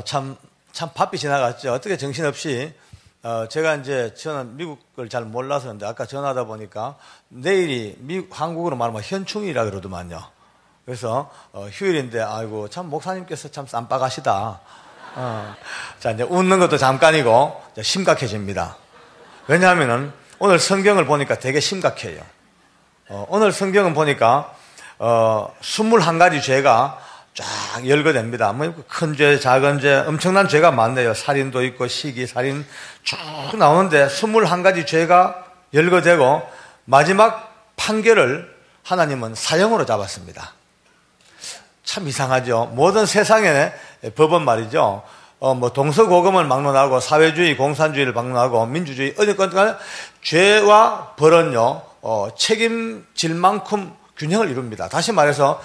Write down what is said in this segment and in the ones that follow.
참 바삐 지나갔죠. 어떻게 정신없이, 제가 이제, 저는 미국을 잘 몰라서 그런데 아까 전화하다 보니까 내일이 한국으로 말하면 현충일이라 그러더만요. 그래서, 휴일인데, 아이고, 참 목사님께서 참 쌈박하시다. 자, 이제 웃는 것도 잠깐이고, 이제 심각해집니다. 왜냐하면은 오늘 성경을 보니까 되게 심각해요. 오늘 성경은 보니까, 21가지 죄가 쫙 열거됩니다. 뭐, 큰 죄, 작은 죄, 엄청난 죄가 많네요. 살인도 있고, 시기, 살인 쭉 나오는데 21가지 죄가 열거되고, 마지막 판결을 하나님은 사형으로 잡았습니다. 참 이상하죠. 모든 세상의 법은 말이죠. 뭐, 동서고금을 막론하고, 사회주의, 공산주의를 막론하고, 민주주의, 어디 건가, 죄와 벌은요, 책임질 만큼 균형을 이룹니다. 다시 말해서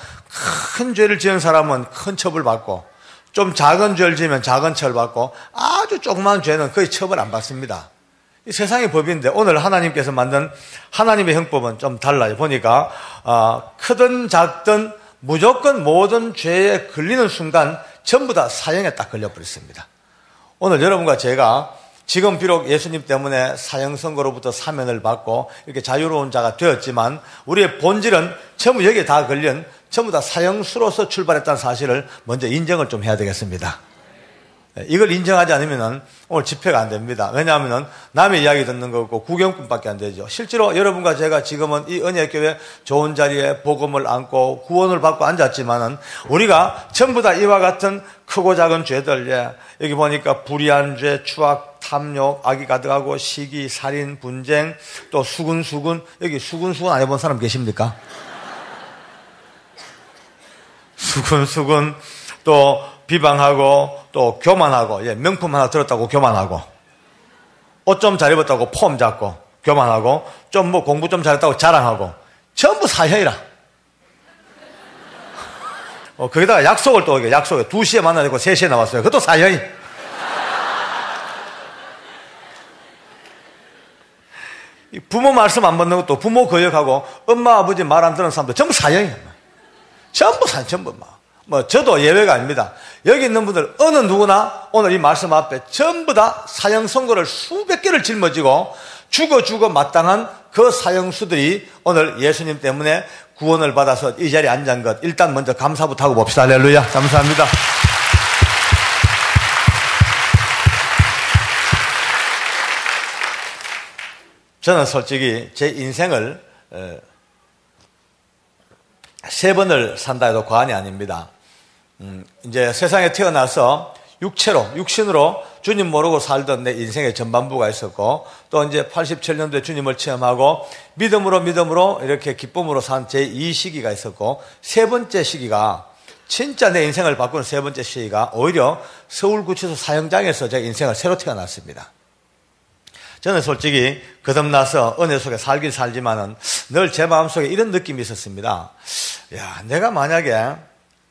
큰 죄를 지은 사람은 큰 처벌 받고 좀 작은 죄를 지으면 작은 처벌 받고 아주 조그만 죄는 거의 처벌 안 받습니다. 이 세상의 법인데 오늘 하나님께서 만든 하나님의 형법은 좀 달라요. 보니까 크든 작든 무조건 모든 죄에 걸리는 순간 전부 다 사형에 딱 걸려버렸습니다. 오늘 여러분과 제가 지금 비록 예수님 때문에 사형 선고로부터 사면을 받고 이렇게 자유로운 자가 되었지만 우리의 본질은 전부 여기에 다 걸린 전부 다 사형수로서 출발했다는 사실을 먼저 인정을 좀 해야 되겠습니다. 이걸 인정하지 않으면 오늘 집회가 안 됩니다. 왜냐하면 남의 이야기 듣는 거고 구경꾼밖에 안 되죠. 실제로 여러분과 제가 지금은 이 은혜교회 좋은 자리에 복음을 안고 구원을 받고 앉았지만은 우리가 전부 다 이와 같은 크고 작은 죄들, 여기 보니까 불의한 죄, 추악, 탐욕, 악이 가득하고 시기, 살인, 분쟁, 또 수군, 여기 수군 안 해본 사람 계십니까? 수군, 또 비방하고 또 교만하고, 명품 하나 들었다고 교만하고, 옷 좀 잘 입었다고 폼 잡고 교만하고, 좀 뭐 공부 좀 잘했다고 자랑하고, 전부 사형이라. 거기다가 약속을 또 오게, 약속에 2시에 만나야 되고 3시에 나왔어요. 그것도 사형이. 부모 말씀 안 받는 것도, 부모 거역하고 엄마 아버지 말 안 듣는 사람도 전부 사형이에요. 전부 뭐 저도 예외가 아닙니다. 여기 있는 분들 어느 누구나 오늘 이 말씀 앞에 전부 다 사형 선고를 수백 개를 짊어지고 죽어 마땅한 그 사형수들이 오늘 예수님 때문에 구원을 받아서 이 자리에 앉은 것, 일단 먼저 감사부터 하고 봅시다. 할렐루야. 감사합니다. 저는 솔직히 제 인생을 3번을 산다 해도 과언이 아닙니다. 이제 세상에 태어나서 육신으로 주님 모르고 살던 내 인생의 전반부가 있었고, 또 이제 87년도에 주님을 체험하고 믿음으로 이렇게 기쁨으로 산 제 2시기가 있었고, 3번째 시기가, 진짜 내 인생을 바꾸는 3번째 시기가 오히려 서울구치소 사형장에서 제 인생을 새로 태어났습니다. 저는 솔직히 거듭나서 은혜 속에 살긴 살지만은 늘 제 마음속에 이런 느낌이 있었습니다. 야, 내가 만약에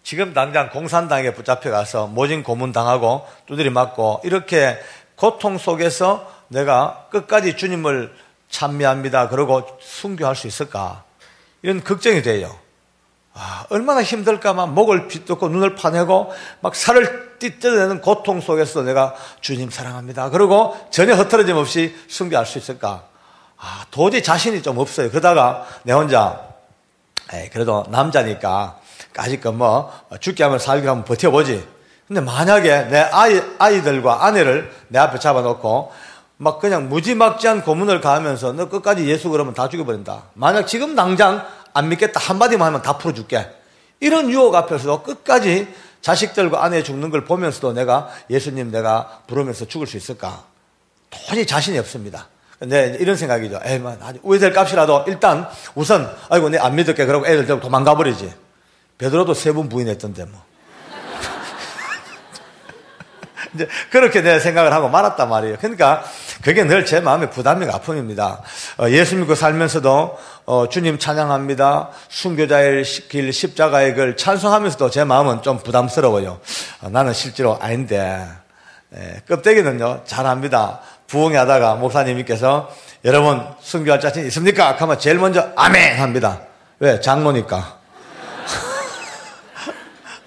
지금 당장 공산당에 붙잡혀가서 모진 고문당하고 두드리 맞고 이렇게 고통 속에서 내가 끝까지 주님을 찬미합니다 그러고 순교할 수 있을까? 이런 걱정이 돼요. 얼마나 힘들까만 목을 비뜯고 눈을 파내고 막 살을 찢어내는 고통 속에서 내가 주님 사랑합니다 그러고 전혀 흐트러짐 없이 순교할 수 있을까? 도저히 자신이 좀 없어요. 그러다가 내 혼자 그래도 남자니까 아직껏 죽게 하면 살게 하면 버텨보지. 근데 만약에 내 아이들과 아내를 내 앞에 잡아놓고 막 그냥 무지막지한 고문을 가하면서 너 끝까지 예수 그러면 다 죽여버린다. 만약 지금 당장 안 믿겠다 한마디만 하면 다 풀어줄게. 이런 유혹 앞에서도 끝까지 자식들과 아내 죽는 걸 보면서도 내가 예수님 내가 부르면서 죽을 수 있을까? 도저히 자신이 없습니다. 근데 이런 생각이죠. 우리들 값이라도 일단 우선 아이고 내 안 믿을게 그러고 애들 데리고 도망가 버리지. 베드로도 3번 부인했던데 뭐. 이제 그렇게 내 생각을 하고 말았단 말이에요. 그러니까 그게 늘 제 마음의 부담이고 아픔입니다. 예수 믿고 살면서도 주님 찬양합니다. 순교자의 길, 십자가의 길 찬송하면서도 제 마음은 좀 부담스러워요. 나는 실제로 아닌데. 껍데기는요 잘합니다. 부흥회 하다가 목사님께서 여러분 순교할 자신 있습니까? 하면 제일 먼저 아멘 합니다. 왜? 장로니까.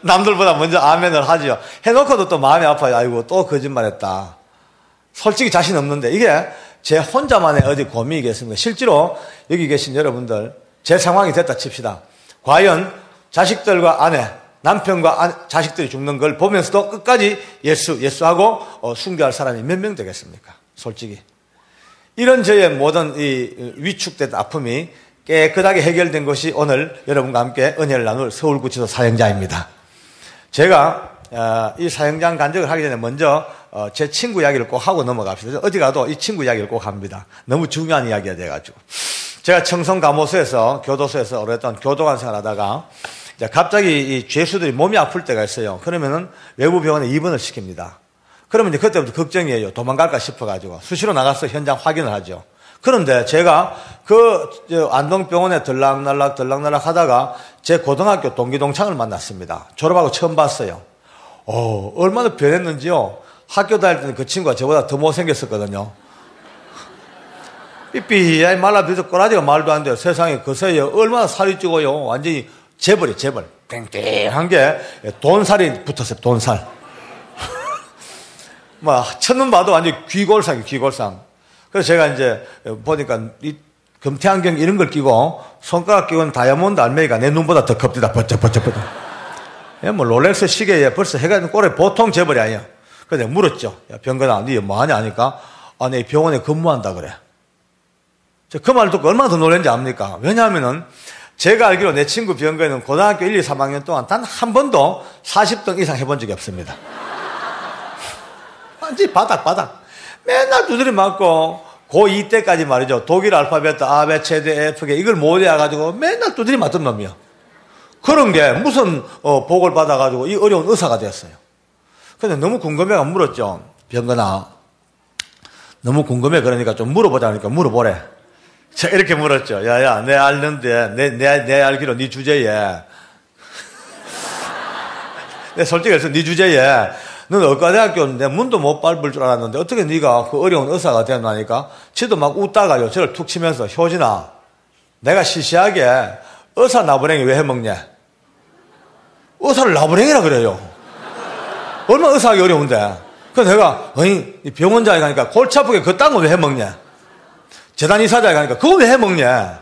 남들보다 먼저 아멘을 하죠. 해놓고도 또 마음이 아파요. 아이고, 또 거짓말했다. 솔직히 자신 없는데 이게 제 혼자만의 어디 고민이겠습니까? 실제로 여기 계신 여러분들, 제 상황이 됐다 칩시다. 과연 자식들과 아내, 남편과 자식들이 죽는 걸 보면서도 끝까지 예수하고 순교할 사람이 몇 명 되겠습니까? 솔직히. 이런 저의 모든 이 위축된 아픔이 깨끗하게 해결된 것이 오늘 여러분과 함께 은혜를 나눌 서울구치소 사역자입니다. 제가 이 사역장 간증을 하기 전에 먼저 제 친구 이야기를 꼭 하고 넘어갑시다. 어디 가도 이 친구 이야기를 꼭 합니다. 너무 중요한 이야기가 돼가지고. 제가 청송감호소에서 교도소에서 오랫동안 교도관 생활하다가 갑자기 이 죄수들이 몸이 아플 때가 있어요. 그러면은 외부 병원에 입원을 시킵니다. 그러면 이제 그때부터 걱정이에요. 도망갈까 싶어가지고 수시로 나가서 현장 확인을 하죠. 그런데 제가 안동병원에 들락날락 하다가 제 고등학교 동기 동창을 만났습니다. 졸업하고 처음 봤어요. 얼마나 변했는지요. 학교 다닐 때는 그 친구가 저보다 더 못생겼었거든요. 삐삐 말라비서 꼬라지가 말도 안 돼요. 세상에 거세요. 얼마나 살이 찌고요. 완전히 재벌이 재벌. 땡땡한 게 돈살이 붙었어요. 돈살. 첫눈 봐도 완전 귀골상이에요. 귀골상. 그래서 제가 이제 보니까 이 금태안경 이런 걸 끼고 손가락 끼고는 다이아몬드 알맹이가 내 눈보다 더 큽니다. 버쩍버쩍. 롤렉스 시계에 벌써 해가 꼴에 보통 재벌이 아니야. 그래서 내가 물었죠. 야, 병건아, 니 뭐하냐 하니까 내 병원에 근무한다 그래. 그 말 듣고 얼마나 더 놀랐는지 압니까? 왜냐하면은 제가 알기로 내 친구 병건은 고등학교 1, 2, 3학년 동안 단 한 번도 40등 이상 해본 적이 없습니다. 완전히 바닥. 맨날 두드리 맞고 고2 때까지 말이죠. 독일 알파벳 A, B, C, D, F, G 이걸 못 외워가지고 맨날 두드리 맞던 놈이요. 그런 게 무슨 복을 받아가지고 이 어려운 의사가 됐어요. 근데 너무 궁금해가 물었죠. 병건아, 너무 궁금해. 그러니까 좀 물어보자니까 물어보래. 제가 이렇게 물었죠. 야야, 내 알는데 내 알기로 네 주제에 내 솔직히 해서 네 주제에 너는 의과대학교 내 문도 못 밟을 줄 알았는데 어떻게 네가 그 어려운 의사가 됐나니까 지도 막 웃다가요. 저를 툭 치면서 효진아, 내가 시시하게 의사 나부랭이 왜 해먹냐? 의사를 나부랭이라 그래요. 얼마나 의사하기 어려운데. 그래서 내가 병원장에 가니까 골치 아프게 그딴 거 왜 해먹냐? 재단 이사장에 가니까 그거 왜 해먹냐?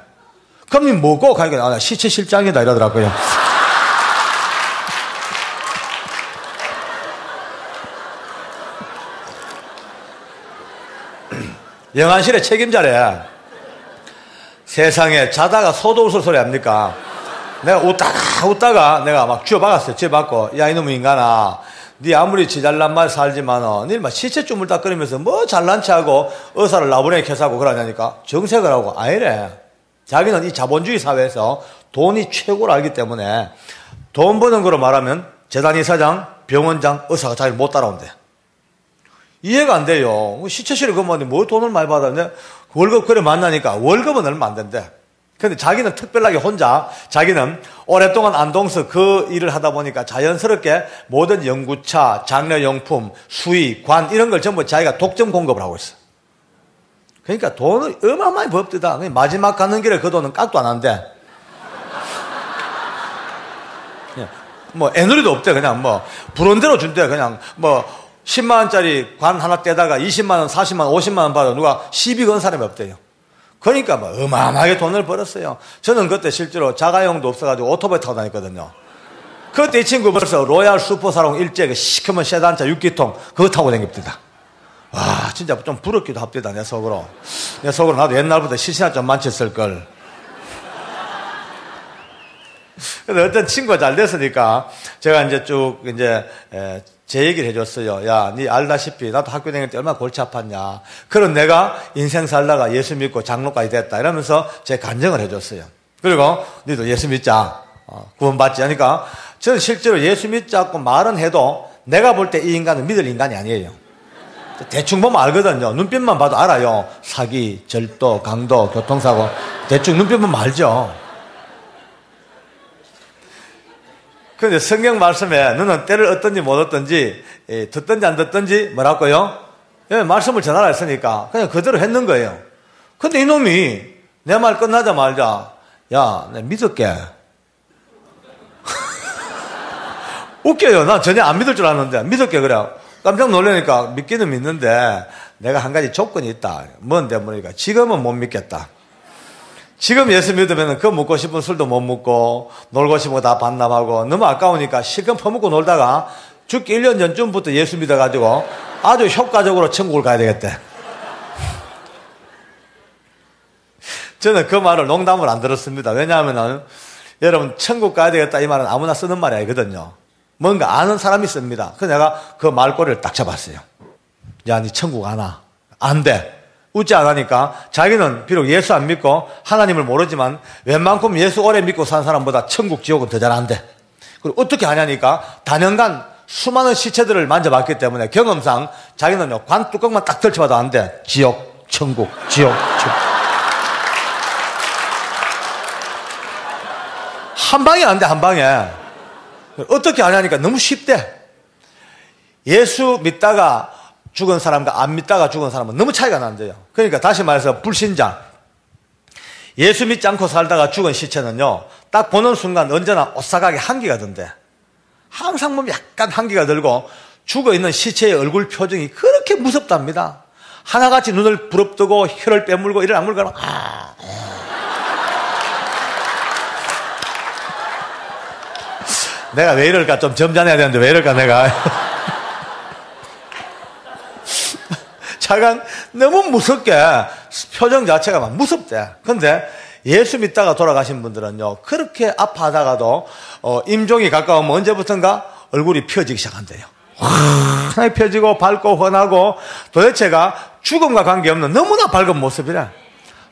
그럼 니 뭐고? 가니까 나 시체 실장이다 이러더라고요. 영안실의 책임자래. 세상에 자다가 소도 웃을 소리 합니까? 내가 웃다가 내가 막 쥐어박았어요. 쥐어박고, 야 이놈의 인간아, 네 아무리 지잘난 말 살지만은 니 막 시체 주물딱거리면서 뭐 잘난 체하고 의사를 나부랭이 캐사고 그러냐니까 정색을 하고 아니래. 자기는 이 자본주의 사회에서 돈이 최고를 알기 때문에 돈 버는 거로 말하면 재단 이사장, 병원장, 의사가 자기를 못 따라온대. 이해가 안 돼요. 시체실에 근무하는데 뭐 돈을 많이 받았는데 월급 그래 만나니까 월급은 얼마 안 된대. 근데 자기는 특별하게 혼자 자기는 오랫동안 안동서 그 일을 하다 보니까 자연스럽게 모든 연구차, 장려용품, 수의, 관 이런 걸 전부 자기가 독점 공급을 하고 있어. 그러니까 돈을 어마어마하게 법대다. 마지막 가는 길에 그 돈은 깍도 안 한대. 뭐 애누리도 없대. 그냥 뭐 부른 대로 준대. 그냥 뭐 10만 원짜리 관 하나 떼다가 20만 원, 40만 원, 50만 원 받아 누가 시비 건 사람이 없대요. 그러니까 뭐 어마어마하게 돈을 벌었어요. 저는 그때 실제로 자가용도 없어가지고 오토바이 타고 다녔거든요. 그때 이 친구 벌써 로얄 슈퍼사롱 일제 그 시커먼 세단차 6기통 그거 타고 다닙니다. 와 진짜 좀 부럽기도 합니다. 내 속으로 나도 옛날부터 시시나 좀 많쳤을걸. 근데 어떤 친구가 잘 됐으니까 제가 이제 쭉 제 얘기를 해줬어요. 야, 니 알다시피 나도 학교 다닐 때 얼마나 골치 아팠냐. 그런 내가 인생 살다가 예수 믿고 장로까지 됐다. 이러면서 제 간증을 해줬어요. 그리고 니도 예수 믿자. 구원받지. 하니까 저는 실제로 예수 믿자고 말은 해도 내가 볼 때 이 인간은 믿을 인간이 아니에요. 대충 보면 알거든요. 눈빛만 봐도 알아요. 사기, 절도, 강도, 교통사고. 대충 눈빛 보면 알죠. 그런데 성경 말씀에 너는 때를 얻든지 못 얻든지 듣든지 안 듣든지 뭐라고요? 예, 말씀을 전하라 했으니까 그냥 그대로 했는 거예요. 근데 이놈이 내 말 끝나자마자 야, 내가 믿을게. 웃겨요. 난 전혀 안 믿을 줄 알았는데 믿을게 그래. 깜짝 놀라니까 믿기는 믿는데 내가 한 가지 조건이 있다. 뭔데 모르니까 지금은 못 믿겠다. 지금 예수 믿으면 그 먹고 싶은 술도 못 먹고 놀고 싶은 거 다 반납하고 너무 아까우니까 실컷 퍼먹고 놀다가 죽기 1년 전쯤부터 예수 믿어가지고 아주 효과적으로 천국을 가야 되겠대. 저는 그 말을 농담을 안 들었습니다. 왜냐하면 여러분 천국 가야 되겠다 이 말은 아무나 쓰는 말이 아니거든요. 뭔가 아는 사람이 씁니다. 그래서 내가 그 말꼬리를 딱 잡았어요. 야, 니 천국 안 와. 안 돼. 웃지 않으니까 자기는 비록 예수 안 믿고 하나님을 모르지만 웬만큼 예수 오래 믿고 산 사람보다 천국 지옥은 더 잘 안 돼. 그리고 어떻게 하냐니까 단연간 수많은 시체들을 만져봤기 때문에 경험상 자기는요 관 뚜껑만 딱 펼쳐봐도 안 돼. 지옥, 천국, 지옥, 천국. 한 방에 안 돼, 한 방에. 어떻게 하냐니까 너무 쉽대. 예수 믿다가 죽은 사람과 안 믿다가 죽은 사람은 너무 차이가 난대요. 그러니까 다시 말해서 불신자, 예수 믿지 않고 살다가 죽은 시체는요 딱 보는 순간 언제나 오싹하게 한기가 든대. 항상 보면 약간 한기가 들고 죽어있는 시체의 얼굴 표정이 그렇게 무섭답니다. 하나같이 눈을 부릅뜨고 혀를 빼물고 이를 악물고 내가 왜 이럴까? 좀 점잖아야 되는데 왜 이럴까 내가. 자간 너무 무섭게 표정 자체가 막 무섭대. 근데 예수 믿다가 돌아가신 분들은요 그렇게 아파하다가도 임종이 가까우면 언제부턴가 얼굴이 펴지기 시작한대요. 환하게 펴지고 밝고 환하고 도대체가 죽음과 관계없는 너무나 밝은 모습이래.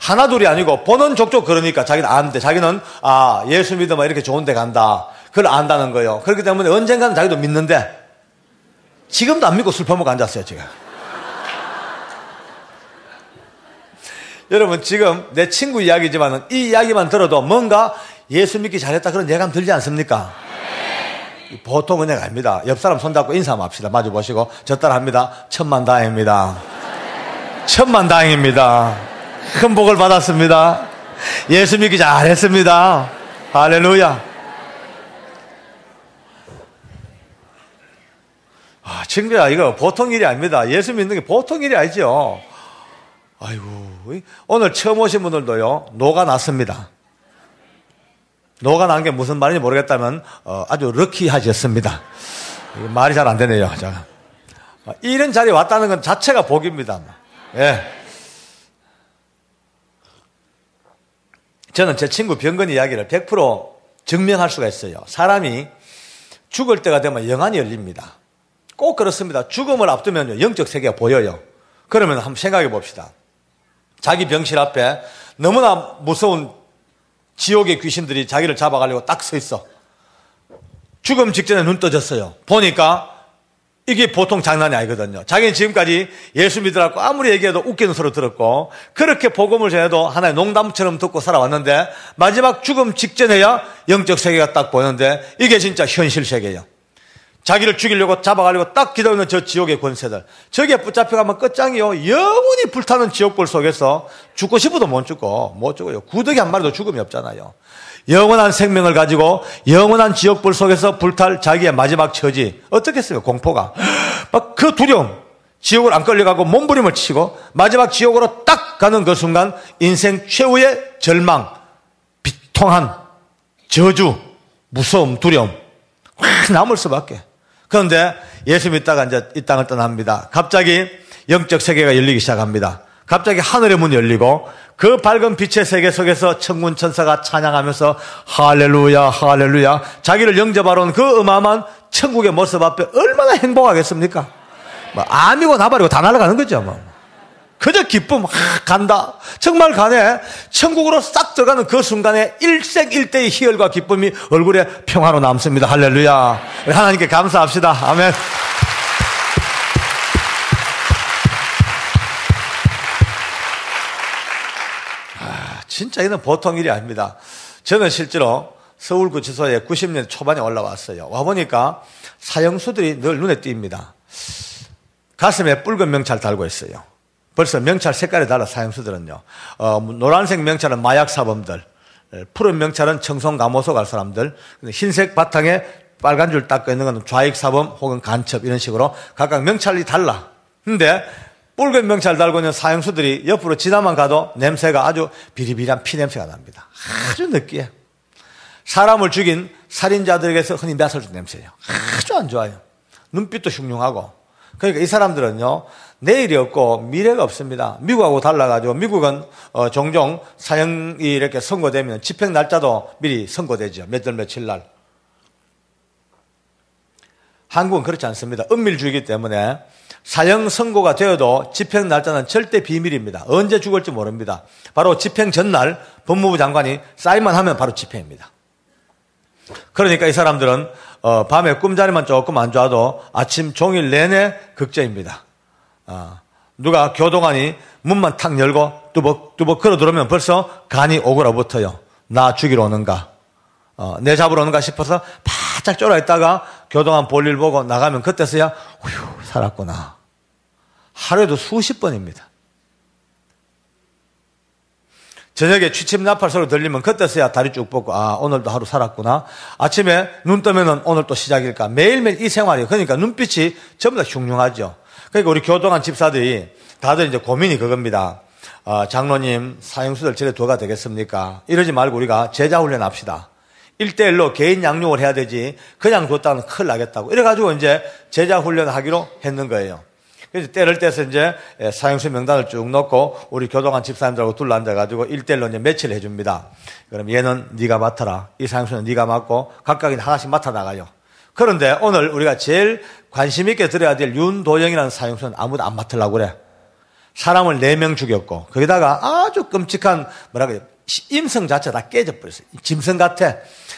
하나 둘이 아니고 보는 족족 그러니까 자기는 안돼. 자기는 예수 믿으면 이렇게 좋은 데 간다. 그걸 안다는 거예요. 그렇기 때문에 언젠가는 자기도 믿는데 지금도 안 믿고 술 퍼먹고 앉았어요 지금. 여러분 지금 내 친구 이야기지만 이 이야기만 들어도 뭔가 예수 믿기 잘했다 그런 예감 들지 않습니까? 네. 보통 은혜가 아닙니다. 옆 사람 손잡고 인사 한번 합시다. 마주 보시고 저 따라 합니다. 천만다행입니다. 천만다행입니다. 큰 복을 받았습니다. 예수 믿기 잘했습니다. 할렐루야. 친구야 이거 보통 일이 아닙니다. 예수 믿는 게 보통 일이 아니죠. 아이고, 오늘 처음 오신 분들도요 녹아났습니다. 녹아난 게 무슨 말인지 모르겠다면 아주 럭키하셨습니다. 말이 잘 안 되네요. 자, 이런 자리에 왔다는 건 자체가 복입니다. 예. 저는 제 친구 병건 이야기를 100% 증명할 수가 있어요. 사람이 죽을 때가 되면 영안이 열립니다. 꼭 그렇습니다. 죽음을 앞두면 영적 세계가 보여요. 그러면 한번 생각해 봅시다. 자기 병실 앞에 너무나 무서운 지옥의 귀신들이 자기를 잡아가려고 딱 서 있어. 죽음 직전에 눈 떠졌어요. 보니까 이게 보통 장난이 아니거든요. 자기는 지금까지 예수 믿으라고 아무리 얘기해도 웃기는 소리 들었고 그렇게 복음을 전해도 하나의 농담처럼 듣고 살아왔는데 마지막 죽음 직전에야 영적 세계가 딱 보이는데 이게 진짜 현실 세계예요. 자기를 죽이려고 잡아가려고 딱 기다리는 저 지옥의 권세들. 저기에 붙잡혀가면 끝장이요. 영원히 불타는 지옥불 속에서 죽고 싶어도 못 죽어요. 구더기 한 마리도 죽음이 없잖아요. 영원한 생명을 가지고 영원한 지옥불 속에서 불탈 자기의 마지막 처지. 어떻겠어요? 공포가. 막 그 두려움. 지옥을 안 끌려가고 몸부림을 치고 마지막 지옥으로 딱 가는 그 순간 인생 최후의 절망, 비통한, 저주, 무서움, 두려움. 확 남을 수밖에. 그런데 예수 믿다가 이제 이 땅을 떠납니다. 갑자기 영적 세계가 열리기 시작합니다. 갑자기 하늘의 문이 열리고 그 밝은 빛의 세계 속에서 천군 천사가 찬양하면서 할렐루야 할렐루야 자기를 영접하러 온 그 어마어마한 천국의 모습 앞에 얼마나 행복하겠습니까? 암이고 나발이고 다 날아가는 거죠. 그저 기쁨 간다. 정말 가네. 천국으로 싹 들어가는 그 순간에 일생일대의 희열과 기쁨이 얼굴에 평화로 남습니다. 할렐루야. 우리 하나님께 감사합시다. 아멘. 진짜 이는 보통 일이 아닙니다. 저는 실제로 서울구치소에 90년 초반에 올라왔어요. 와보니까 사형수들이 늘 눈에 띕니다. 가슴에 붉은 명찰 달고 있어요. 벌써 명찰 색깔이 달라. 사형수들은요. 노란색 명찰은 마약 사범들, 푸른 명찰은 청송 감호소 갈 사람들, 흰색 바탕에 빨간 줄 닦고 있는 건 좌익사범 혹은 간첩 이런 식으로 각각 명찰이 달라. 근데 붉은 명찰 달고 있는 사형수들이 옆으로 지나만 가도 냄새가 아주 비리비리한 피 냄새가 납니다. 아주 느끼해. 사람을 죽인 살인자들에게서 흔히 낯설던 냄새예요. 아주 안 좋아요. 눈빛도 흉흉하고. 그러니까 이 사람들은요, 내일이 없고 미래가 없습니다. 미국하고 달라가지고 미국은 종종 사형이 이렇게 선고되면 집행 날짜도 미리 선고되죠. 몇 월 며칠 날. 한국은 그렇지 않습니다. 은밀주의이기 때문에 사형 선고가 되어도 집행 날짜는 절대 비밀입니다. 언제 죽을지 모릅니다. 바로 집행 전날 법무부 장관이 사인만 하면 바로 집행입니다. 그러니까 이 사람들은 밤에 꿈자리만 조금 안 좋아도 아침 종일 내내 극제입니다. 누가 교도관이 문만 탁 열고 뚜벅뚜벅 걸어 들어오면 벌써 간이 오그라붙어요. 나 죽이러 오는가, 내 잡으러 오는가 싶어서 바짝 쫄아 있다가 교도관 볼일 보고 나가면 그때서야 휴 살았구나. 하루에도 수십 번입니다. 저녁에 취침 나팔 소리 들리면 그때서야 다리 쭉 뻗고 오늘도 하루 살았구나. 아침에 눈 뜨면은 오늘 또 시작일까. 매일매일 이 생활이에요. 그러니까 눈빛이 전부 다 흉흉하죠. 그러니까 우리 교도관 집사들이 다들 이제 고민이 그겁니다. 장로님, 사형수들 저래 둬가 되겠습니까? 이러지 말고 우리가 제자 훈련합시다. 1대1로 개인 양육을 해야 되지 그냥 뒀다는 큰일 나겠다고. 이래가지고 이제 제자 훈련하기로 했는 거예요. 그래서 때를 떼서 이제 사형수 명단을 쭉 넣고 우리 교도관 집사님들하고 둘러앉아가지고 1대1로 이제 매치를 해줍니다. 그럼 얘는 네가 맡아라. 이 사형수는 네가 맡고 각각이 하나씩 맡아 나가요. 그런데 오늘 우리가 제일 관심 있게 들어야 될 윤도영이라는 사형수는 아무도 안 맡으려고 그래. 사람을 4명 죽였고 거기다가 아주 끔찍한 임성 자체가 다 깨져버렸어요. 짐승 같아.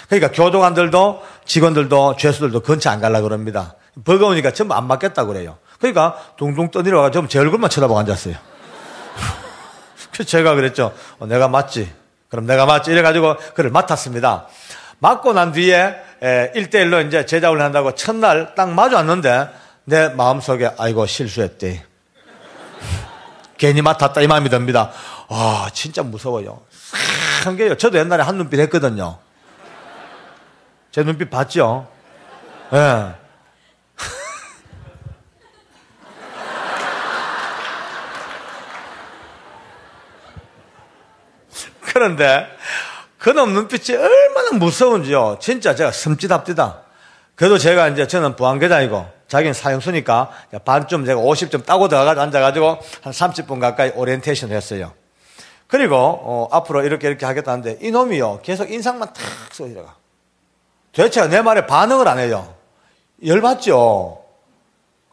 그러니까 교도관들도 직원들도 죄수들도 근처 안 가려고 그럽니다. 버거우니까 전부 안 맡겠다고 그래요. 그러니까 둥둥 떠내려와서 전부 제 얼굴만 쳐다보고 앉았어요. 그래서 제가 그랬죠. 내가 맞지. 그럼 내가 맞지. 이래가지고 그를 맡았습니다. 맡고 난 뒤에 1대1로 이제 제자훈련 한다고 첫날 딱 마주 앉는데 내 마음속에 아이고 실수했대. 괜히 맡았다 이 마음이 듭니다. 진짜 무서워요. 한 게요. 저도 옛날에 한 눈빛 했거든요. 제 눈빛 봤죠? 예. 네. 그런데 그놈 눈빛이 얼마나 무서운지요. 진짜 제가 섬찟합디다. 그래도 저는 부안계장이고 자기는 사형수니까 반쯤 제가 50점 따고 들어가서 앉아가지고 한 30분 가까이 오리엔테이션 했어요. 그리고 앞으로 이렇게 하겠다는데 이놈이요 계속 인상만 탁 쏘이다가 도대체 내 말에 반응을 안 해요. 열받죠.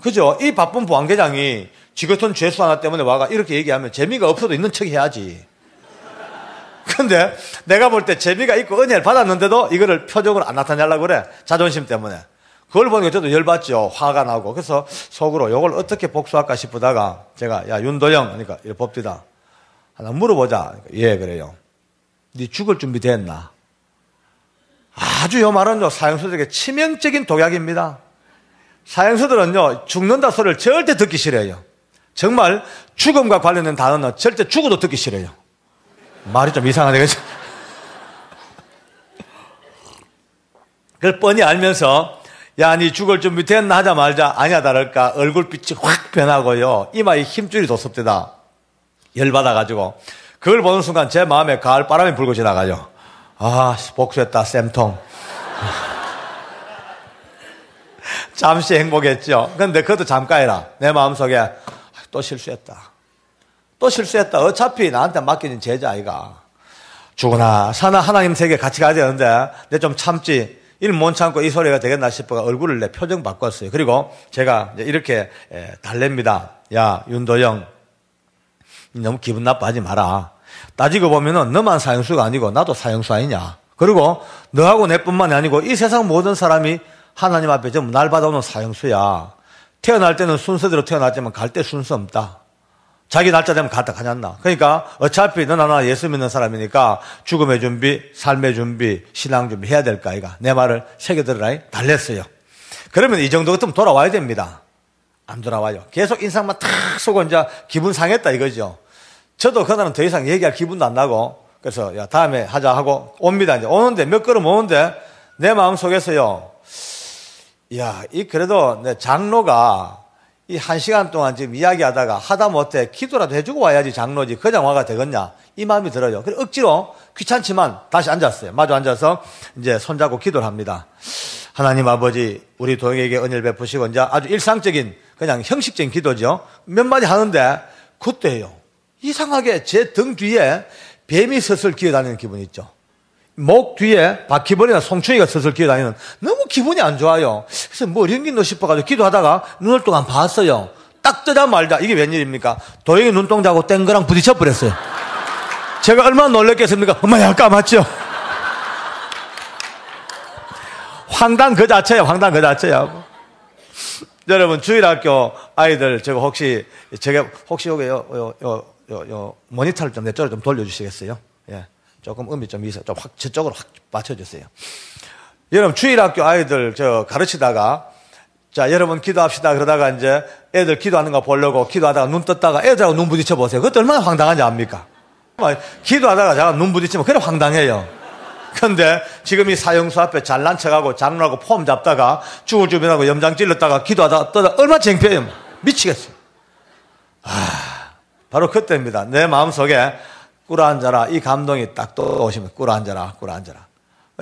그죠? 이 바쁜 부안계장이 지 같은 죄수 하나 때문에 와가 이렇게 얘기하면 재미가 없어도 있는 척 해야지. 근데 내가 볼 때 재미가 있고 은혜를 받았는데도 이거를 표정으로 안 나타내려고 그래. 자존심 때문에. 그걸 보니까 저도 열받죠. 화가 나고. 그래서 속으로 이걸 어떻게 복수할까 싶다가 제가 야 윤도영 그러니까 이렇게 봅디다. 하나 물어보자. 그러니까, 예 그래요. 네 죽을 준비 됐나? 아주 요 말은요 사형수들에게 치명적인 독약입니다. 사형수들은요 죽는다 소리를 절대 듣기 싫어요. 정말 죽음과 관련된 단어는 절대 죽어도 듣기 싫어요. 말이 좀 이상하네, 그죠? 그걸 뻔히 알면서, 야, 니 죽을 준비 됐나 하자 말자. 아니야, 다를까. 얼굴빛이 확 변하고요. 이마에 힘줄이 돋섭니다. 열받아가지고. 그걸 보는 순간 제 마음에 가을 바람이 불고 지나가요. 복수했다, 쌤통. 잠시 행복했죠. 근데 그것도 잠깐이라. 내 마음속에 또 실수했다. 또 실수했다. 어차피 나한테 맡겨진 제자 아이가. 죽으나 사나 하나님 세계 같이 가야 되는데 내 좀 참지. 일 못 참고 이 소리가 되겠나 싶어가 얼굴을 내 표정 바꿨어요. 그리고 제가 이렇게 달랩니다. 야 윤도영 너무 기분 나빠하지 마라. 따지고 보면은 너만 사형수가 아니고 나도 사형수 아니냐. 그리고 너하고 내뿐만이 아니고 이 세상 모든 사람이 하나님 앞에 전부 날 받아오는 사형수야. 태어날 때는 순서대로 태어났지만 갈 때 순서 없다. 자기 날짜 되면 갔다 가냐나. 그러니까 어차피 너나 나 예수 믿는 사람이니까 죽음의 준비, 삶의 준비, 신앙 준비 해야 될까 아이가. 내 말을 새겨들으라 달랬어요. 그러면 이 정도 같으면 돌아와야 됩니다. 안 돌아와요. 계속 인상만 탁 쏘고 이제 기분 상했다 이거죠. 저도 그날은 더 이상 얘기할 기분도 안 나고 그래서 야 다음에 하자 하고 옵니다. 이제 오는데 몇 걸음 오는데 내 마음속에서요. 야, 그래도 내 장로가 이 1시간 동안 지금 이야기하다가 하다 못해 기도라도 해주고 와야지 장로지 그냥 와가 되겠냐 이 마음이 들어요. 그래 억지로 귀찮지만 다시 앉았어요. 마주 앉아서 이제 손잡고 기도를 합니다. 하나님 아버지, 우리 도영에게 은혜를 베푸시고 이제 아주 일상적인 그냥 형식적인 기도죠. 몇 마디 하는데 그때요. 이상하게 제 등 뒤에 뱀이 서슬 기어다니는 기분이 있죠. 목 뒤에 바퀴벌이나 송충이가 서슬 기어다니는 너무 기분이 안 좋아요. 그래서 뭐 연기노 싶어가지고 기도하다가 눈을 또안 봤어요. 딱 뜨자마자 이게 웬일입니까? 도영이 눈동자하고 땡그랑 부딪혀 버렸어요. 제가 얼마나 놀랬겠습니까? 엄마야 까맣죠? 황당 그 자체야, 황당 그 자체야. 여러분 주일학교 아이들 제가 혹시 요 모니터를 좀 내 쪽으로 좀 돌려주시겠어요? 예. 조금 음이 좀 있어. 좀 확, 저쪽으로 확 맞춰주세요. 여러분, 주일학교 아이들 가르치다가, 자, 여러분 기도합시다. 그러다가 이제 애들 기도하는 거 보려고 기도하다가 눈 떴다가 애들하고 눈 부딪혀 보세요. 그것도 얼마나 황당한지 압니까? 기도하다가 제가 눈 부딪히면 그래 황당해요. 근데 지금 이 사형수 앞에 잘난 척하고 장로하고 폼 잡다가 죽을 준비하고 염장 찔렀다가 기도하다가 떠다 얼마나 창피해요. 미치겠어요. 바로 그때입니다. 내 마음속에 꿇어앉아라. 이 감동이 딱 떠오시면 꿇어앉아라, 꿇어앉아라.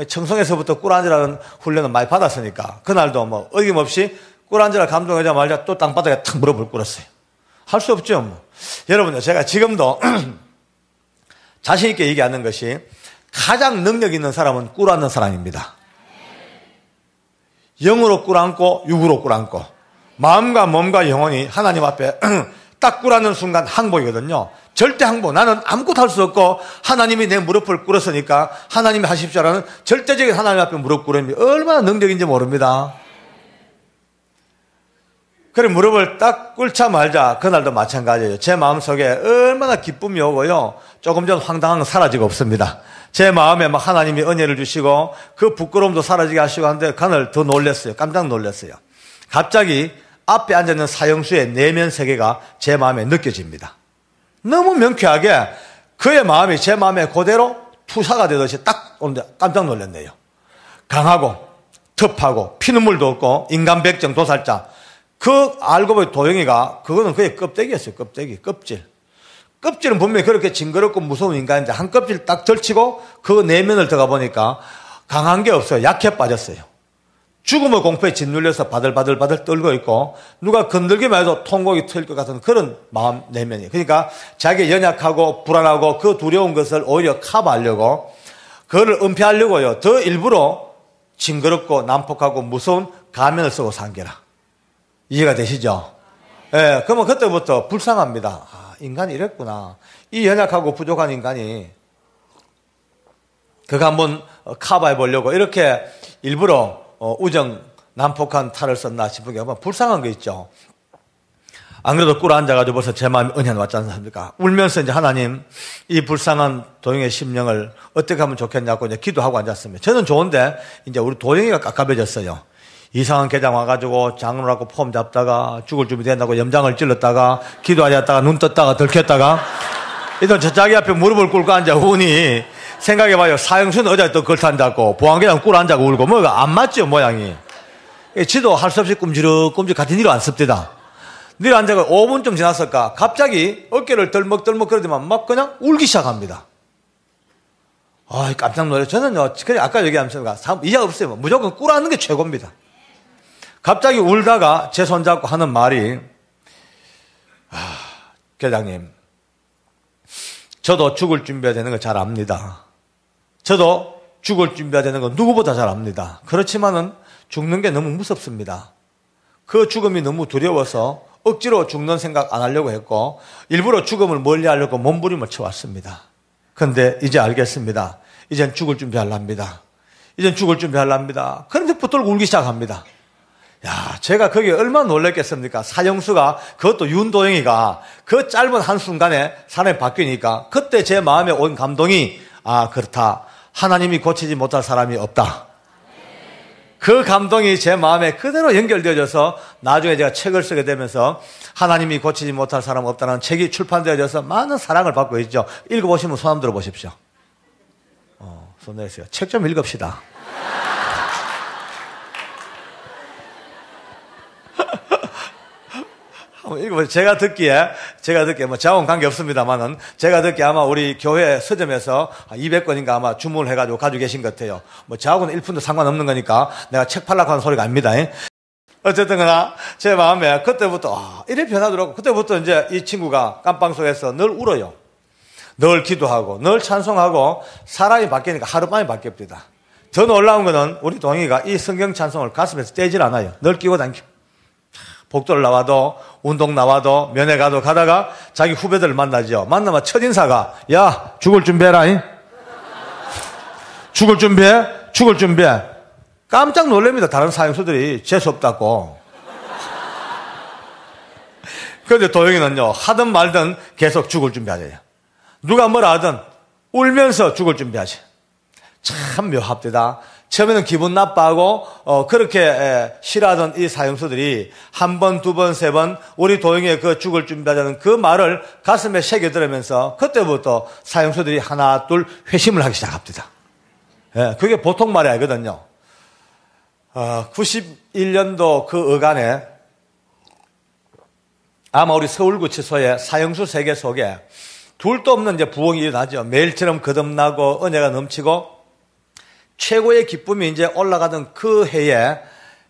청송에서부터 꿇어앉으라는 훈련을 많이 받았으니까 그날도 뭐 어김없이 꿇어앉아라 감동하자마자 또 땅바닥에 탁 무릎을 꿇었어요. 할 수 없죠. 뭐. 여러분요, 제가 지금도 자신 있게 얘기하는 것이 가장 능력 있는 사람은 꿇어앉는 사람입니다. 영으로 꿇어앉고 육으로 꿇어앉고 마음과 몸과 영혼이 하나님 앞에 딱 꿇어앉는 순간 항복이거든요. 절대 항복. 나는 아무것도 할 수 없고 하나님이 내 무릎을 꿇었으니까 하나님이 하십시오라는 절대적인 하나님 앞에 무릎 꿇음이 얼마나 능력인지 모릅니다. 그래 무릎을 딱 꿇자 말자 그날도 마찬가지예요. 제 마음속에 얼마나 기쁨이 오고요. 조금 전 황당한 건 사라지고 없습니다. 제 마음에 막 하나님이 은혜를 주시고 그 부끄러움도 사라지게 하시고 하는데 그날 더 놀랐어요. 깜짝 놀랐어요. 갑자기 앞에 앉아있는 사형수의 내면 세계가 제 마음에 느껴집니다. 너무 명쾌하게 그의 마음이 제 마음에 그대로 투사가 되듯이 딱 오는데 깜짝 놀랐네요. 강하고 텁하고 피눈물도 없고 인간 백정 도살자. 그 알고 보니 도영이가 그거는 그의 껍데기였어요. 껍데기, 껍질. 껍질은 분명히 그렇게 징그럽고 무서운 인간인데 한 껍질 딱 절치고 그 내면을 들어가 보니까 강한 게 없어요. 약해 빠졌어요. 죽음의 공포에 짓눌려서 바들바들 떨고 있고 누가 건들기만 해도 통곡이 트일 것 같은 그런 마음 내면이에요. 그러니까 자기 연약하고 불안하고 그 두려운 것을 오히려 커버하려고 그거를 은폐하려고요. 더 일부러 징그럽고 난폭하고 무서운 가면을 쓰고 산 게라. 이해가 되시죠? 예, 그러면 그때부터 불쌍합니다. 아, 인간이 이랬구나. 이 연약하고 부족한 인간이 그거 한번 커버해 보려고 이렇게 일부러 우정 난폭한 탈을 썼나 싶은 게 한번 불쌍한 거 있죠. 안 그래도 꿇어앉아가지고 벌써 제 마음에 은혜가 왔지 않습니까? 울면서 이제 하나님 이 불쌍한 도영의 심령을 어떻게 하면 좋겠냐고 이제 기도하고 앉았습니다. 저는 좋은데 이제 우리 도영이가 깝깝해졌어요. 이상한 개장 와가지고 장로라고 폼 잡다가 죽을 준비 된다고 염장을 찔렀다가 기도하셨다가 눈 떴다가 들켰다가 일단 저 자기 앞에 무릎을 꿇고 앉아 우니 생각해봐요. 사형수는 어제 또 걸터 앉았고 보안계장 꿇어 앉아고 울고 뭐가 안 맞죠 모양이. 지도 할 수 없이 꼼지럭꼼지럭 같은 일을 안 씁니다. 늘 앉아가 5분쯤 지났을까 갑자기 어깨를 덜먹덜먹 그러더만 막 그냥 울기 시작합니다. 아 깜짝 놀라요. 저는요 그래 아까 얘기하면서 이해 없어요. 무조건 꿇어 앉는 게 최고입니다. 갑자기 울다가 제 손잡고 하는 말이 계장님 저도 죽을 준비해야 되는 거 잘 압니다. 저도 죽을 준비해야 되는 거 누구보다 잘 압니다. 그렇지만은 죽는 게 너무 무섭습니다. 그 죽음이 너무 두려워서 억지로 죽는 생각 안 하려고 했고 일부러 죽음을 멀리 하려고 몸부림을 쳐왔습니다. 그런데 이제 알겠습니다. 이젠 죽을 준비하랍니다. 이젠 죽을 준비하랍니다. 그런데 붙들고 울기 시작합니다. 야, 제가 거기에 얼마나 놀랐겠습니까? 사형수가, 그것도 윤도영이가 그 짧은 한순간에 사람이 바뀌니까 그때 제 마음에 온 감동이 아, 그렇다. 하나님이 고치지 못할 사람이 없다. 그 감동이 제 마음에 그대로 연결되어져서 나중에 제가 책을 쓰게 되면서 하나님이 고치지 못할 사람 없다는 책이 출판되어져서 많은 사랑을 받고 있죠. 읽어보시면 손 한번 들어보십시오. 손 내세요. 책 좀 읽읍시다. 한번 읽어보세요. 제가 듣기에 뭐 저하고는 관계 없습니다만은 제가 듣기에 아마 우리 교회 서점에서 200권인가 아마 주문을 해가지고 가지고 계신 것 같아요. 뭐 저하고는 1푼도 상관없는 거니까 내가 책 팔라고 하는 소리가 아닙니다. 어쨌든 그러나 제 마음에 그때부터 이래 변하더라고. 그때부터 이제 이 친구가 깜빵 속에서 늘 울어요. 늘 기도하고 늘 찬송하고 사람이 바뀌니까 하루만에 바뀝니다. 더 놀라운 거는 우리 동희가 이 성경 찬송을 가슴에서 떼질 않아요. 늘 끼고 다니고 복도를 나와도 운동 나와도 면회 가도 가다가 자기 후배들을 만나죠. 만나면 첫인사가 야 죽을 준비해라. 죽을 준비해. 깜짝 놀랍니다. 다른 사형수들이 재수없다고. 그런데 도영이는요 하든 말든 계속 죽을 준비하세요. 누가 뭐라 하든 울면서 죽을 준비하지. 참 묘합니다. 처음에는 기분 나빠하고 그렇게 싫어하던 이 사형수들이 한 번, 두 번, 세 번 우리 도영이의 그 죽을 준비하자는 그 말을 가슴에 새겨들으면서 그때부터 사형수들이 하나 둘 회심을 하기 시작합니다. 예, 그게 보통 말이 아니거든요. 91년도 그 어간에 아마 우리 서울구치소의 사형수 세계 속에 둘도 없는 이제 부흥이 일어나죠. 매일처럼 거듭나고 은혜가 넘치고 최고의 기쁨이 이제 올라가던 그 해에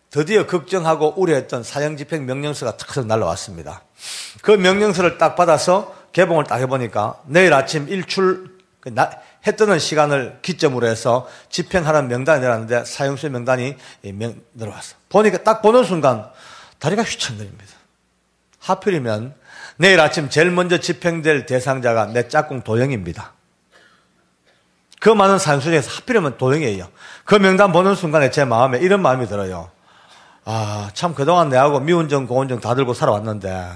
드디어 걱정하고 우려했던 사형집행 명령서가 탁 날라왔습니다. 그 명령서를 딱 받아서 개봉을 딱 해보니까 내일 아침 해 뜨는 시간을 기점으로 해서 집행하는 명단이 내려왔는데 사형수 명단이 내려왔어. 보니까 딱 보는 순간 다리가 휘청거립니다. 하필이면 내일 아침 제일 먼저 집행될 대상자가 내 짝꿍 도영입니다. 그 많은 사형수 중에서 하필이면 도영이에요. 그 명단 보는 순간에 제 마음에 이런 마음이 들어요. 참 그동안 내하고 미운정 고운정 다 들고 살아왔는데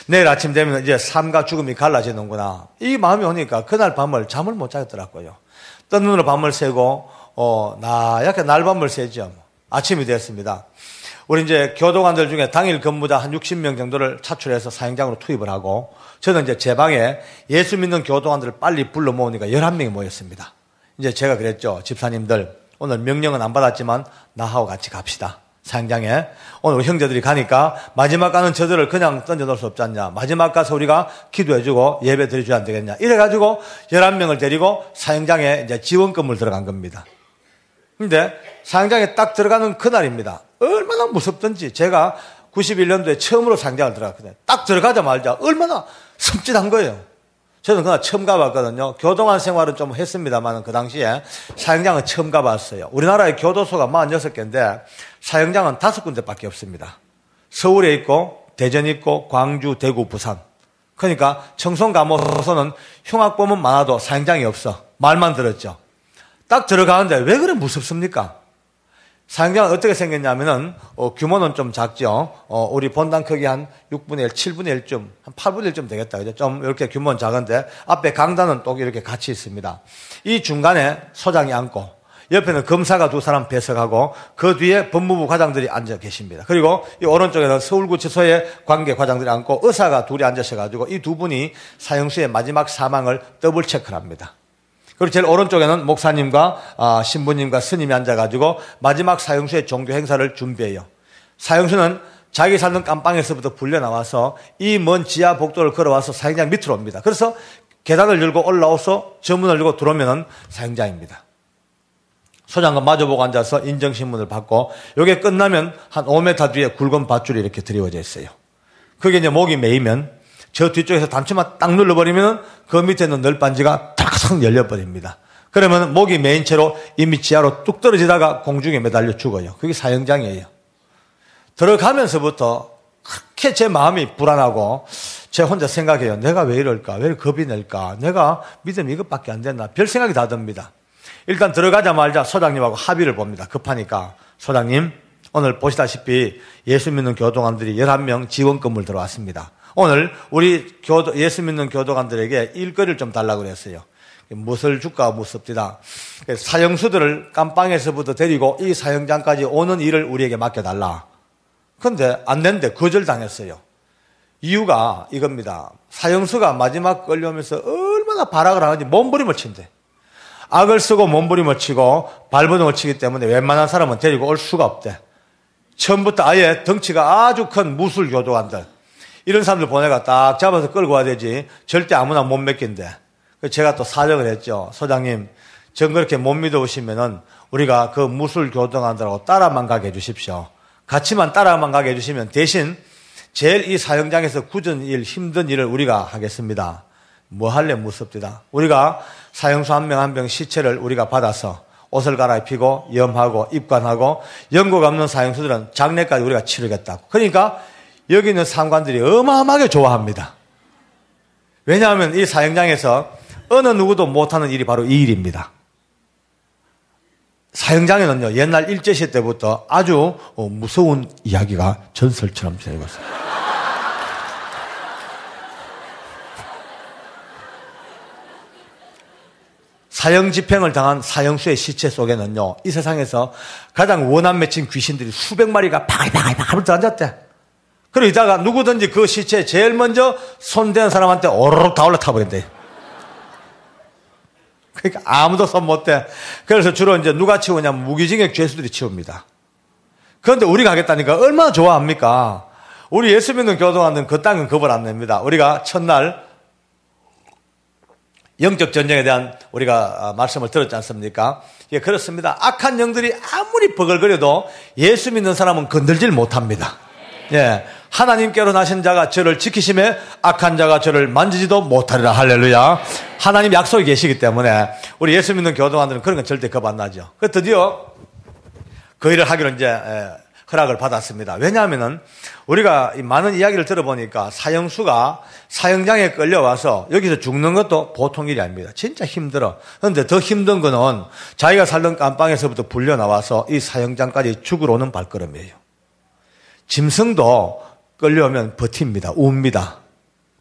내일 아침 되면 이제 삶과 죽음이 갈라지는구나. 이 마음이 오니까 그날 밤을 잠을 못 자겠더라고요. 뜬 눈으로 밤을 새고 나약게 날밤을 새죠. 아침이 됐습니다. 우리 이제 교도관들 중에 당일 근무자 한 60명 정도를 차출해서 사형장으로 투입을 하고 저는 이제 제 방에 예수 믿는 교도관들을 빨리 불러 모으니까 11명이 모였습니다. 이제 제가 그랬죠. 집사님들 오늘 명령은 안 받았지만 나하고 같이 갑시다. 사형장에 오늘 우리 형제들이 가니까 마지막 가는 저들을 그냥 던져놓을 수 없지 않냐. 마지막 가서 우리가 기도해주고 예배 드려줘야 안 되겠냐. 이래가지고 11명을 데리고 사형장에 이제 지원금을 들어간 겁니다. 근데 사형장에 딱 들어가는 그날입니다. 얼마나 무섭던지 제가 91년도에 처음으로 사형장을 들어갔거든요. 딱 들어가자마자 얼마나 섬찟한 거예요. 저는 그날 처음 가봤거든요. 교도관 생활은 좀 했습니다만 그 당시에 사형장은 처음 가봤어요. 우리나라의 교도소가 46개인데 사형장은 5군데밖에 없습니다. 서울에 있고 대전에 있고 광주, 대구, 부산. 그러니까 청송감호소는 흉악범은 많아도 사형장이 없어. 말만 들었죠. 딱 들어가는데 왜 그래 무섭습니까? 사형장은 어떻게 생겼냐면은 규모는 좀 작죠. 우리 본당 크기 한 6분의 1, 7분의 1쯤, 한 8분의 1쯤 되겠다. 그죠? 좀 이렇게 규모는 작은데 앞에 강단은 또 이렇게 같이 있습니다. 이 중간에 소장이 앉고 옆에는 검사가 2사람 배석하고 그 뒤에 법무부 과장들이 앉아 계십니다. 그리고 이 오른쪽에는 서울구치소의 관계 과장들이 앉고 의사가 둘이 앉으셔가지고 이 두 분이 사형수의 마지막 사망을 더블 체크를 합니다. 그리고 제일 오른쪽에는 목사님과 신부님과 스님이 앉아가지고 마지막 사형수의 종교 행사를 준비해요. 사형수는 자기 살던 깜빵에서부터 불려나와서 이 먼 지하 복도를 걸어와서 사형장 밑으로 옵니다. 그래서 계단을 열고 올라와서 저문을 열고 들어오면 사형장입니다. 소장과 마주보고 앉아서 인정신문을 받고 이게 끝나면 한 5m 뒤에 굵은 밧줄이 이렇게 드리워져 있어요. 그게 이제 목이 메이면 저 뒤쪽에서 단추만 딱 눌러버리면 그 밑에 있는 널빤지가 탁 열려버립니다. 그러면 목이 메인 채로 이미 지하로 뚝 떨어지다가 공중에 매달려 죽어요. 그게 사형장이에요. 들어가면서부터 그렇게 제 마음이 불안하고 제 혼자 생각해요. 내가 왜 이럴까? 왜 겁이 낼까? 내가 믿음이 이것밖에 안 됐나? 별 생각이 다 듭니다. 일단 들어가자마자 소장님하고 합의를 봅니다. 급하니까 소장님 오늘 보시다시피 예수 믿는 교도관들이 11명 지원금을 들어왔습니다. 오늘 우리 예수 믿는 교도관들에게 일거리를 좀 달라고 그랬어요. 무엇을 줄까 묻습니다. 사형수들을 깜빵에서부터 데리고 이 사형장까지 오는 일을 우리에게 맡겨달라. 그런데 안 된대. 거절당했어요. 이유가 이겁니다. 사형수가 마지막 끌려오면서 얼마나 발악을 하는지 몸부림을 친대. 악을 쓰고 몸부림을 치고 발버둥을 치기 때문에 웬만한 사람은 데리고 올 수가 없대. 처음부터 아예 덩치가 아주 큰 무술 교도관들. 이런 사람들 보내가 딱 잡아서 끌고 와야 되지. 절대 아무나 못 맡긴대. 제가 또 사정을 했죠. 소장님, 전 그렇게 못 믿어오시면은 우리가 그 무술 교동하느라고 따라만 가게 해주십시오. 같이만 따라만 가게 해주시면 대신 제일 이 사형장에서 굳은 일, 힘든 일을 우리가 하겠습니다. 뭐 할래 무섭디다. 우리가 사형수 한 명 한 명 시체를 우리가 받아서 옷을 갈아입히고 염하고 입관하고 연고 없는 사형수들은 장례까지 우리가 치르겠다고. 그러니까 여기 있는 상관들이 어마어마하게 좋아합니다. 왜냐하면 이 사형장에서 어느 누구도 못하는 일이 바로 이 일입니다. 사형장에는요, 옛날 일제시대 때부터 아주 무서운 이야기가 전설처럼 되고 있어요. 사형 집행을 당한 사형수의 시체 속에는요, 이 세상에서 가장 원한 맺힌 귀신들이 수백 마리가 바글바글 앉았대. 그리고 이따가 누구든지 그 시체에 제일 먼저 손대는 사람한테 오르륵 다 올라타버린대. 그러니까 아무도 손 못 대. 그래서 주로 이제 누가 치우냐면 무기징역 죄수들이 치웁니다. 그런데 우리가 하겠다니까 얼마나 좋아합니까? 우리 예수 믿는 교도관들은 그 땅은 겁을 안 냅니다. 우리가 첫날 영적 전쟁에 대한 우리가 말씀을 들었지 않습니까? 예, 그렇습니다. 악한 영들이 아무리 버글거려도 예수 믿는 사람은 건들질 못합니다. 예, 하나님께로 나신 자가 저를 지키심에 악한 자가 저를 만지지도 못하리라. 할렐루야. 하나님 약속이 계시기 때문에 우리 예수 믿는 교도관들은 그런 건 절대 겁 안 나죠. 그 드디어 그 일을 하기로 이제 허락을 받았습니다. 왜냐하면은 우리가 많은 이야기를 들어보니까 사형수가 사형장에 끌려와서 여기서 죽는 것도 보통 일이 아닙니다. 진짜 힘들어. 그런데 더 힘든 거는 자기가 살던 깜빵에서부터 불려 나와서 이 사형장까지 죽으러 오는 발걸음이에요. 짐승도 끌려오면 버팁니다. 웁니다.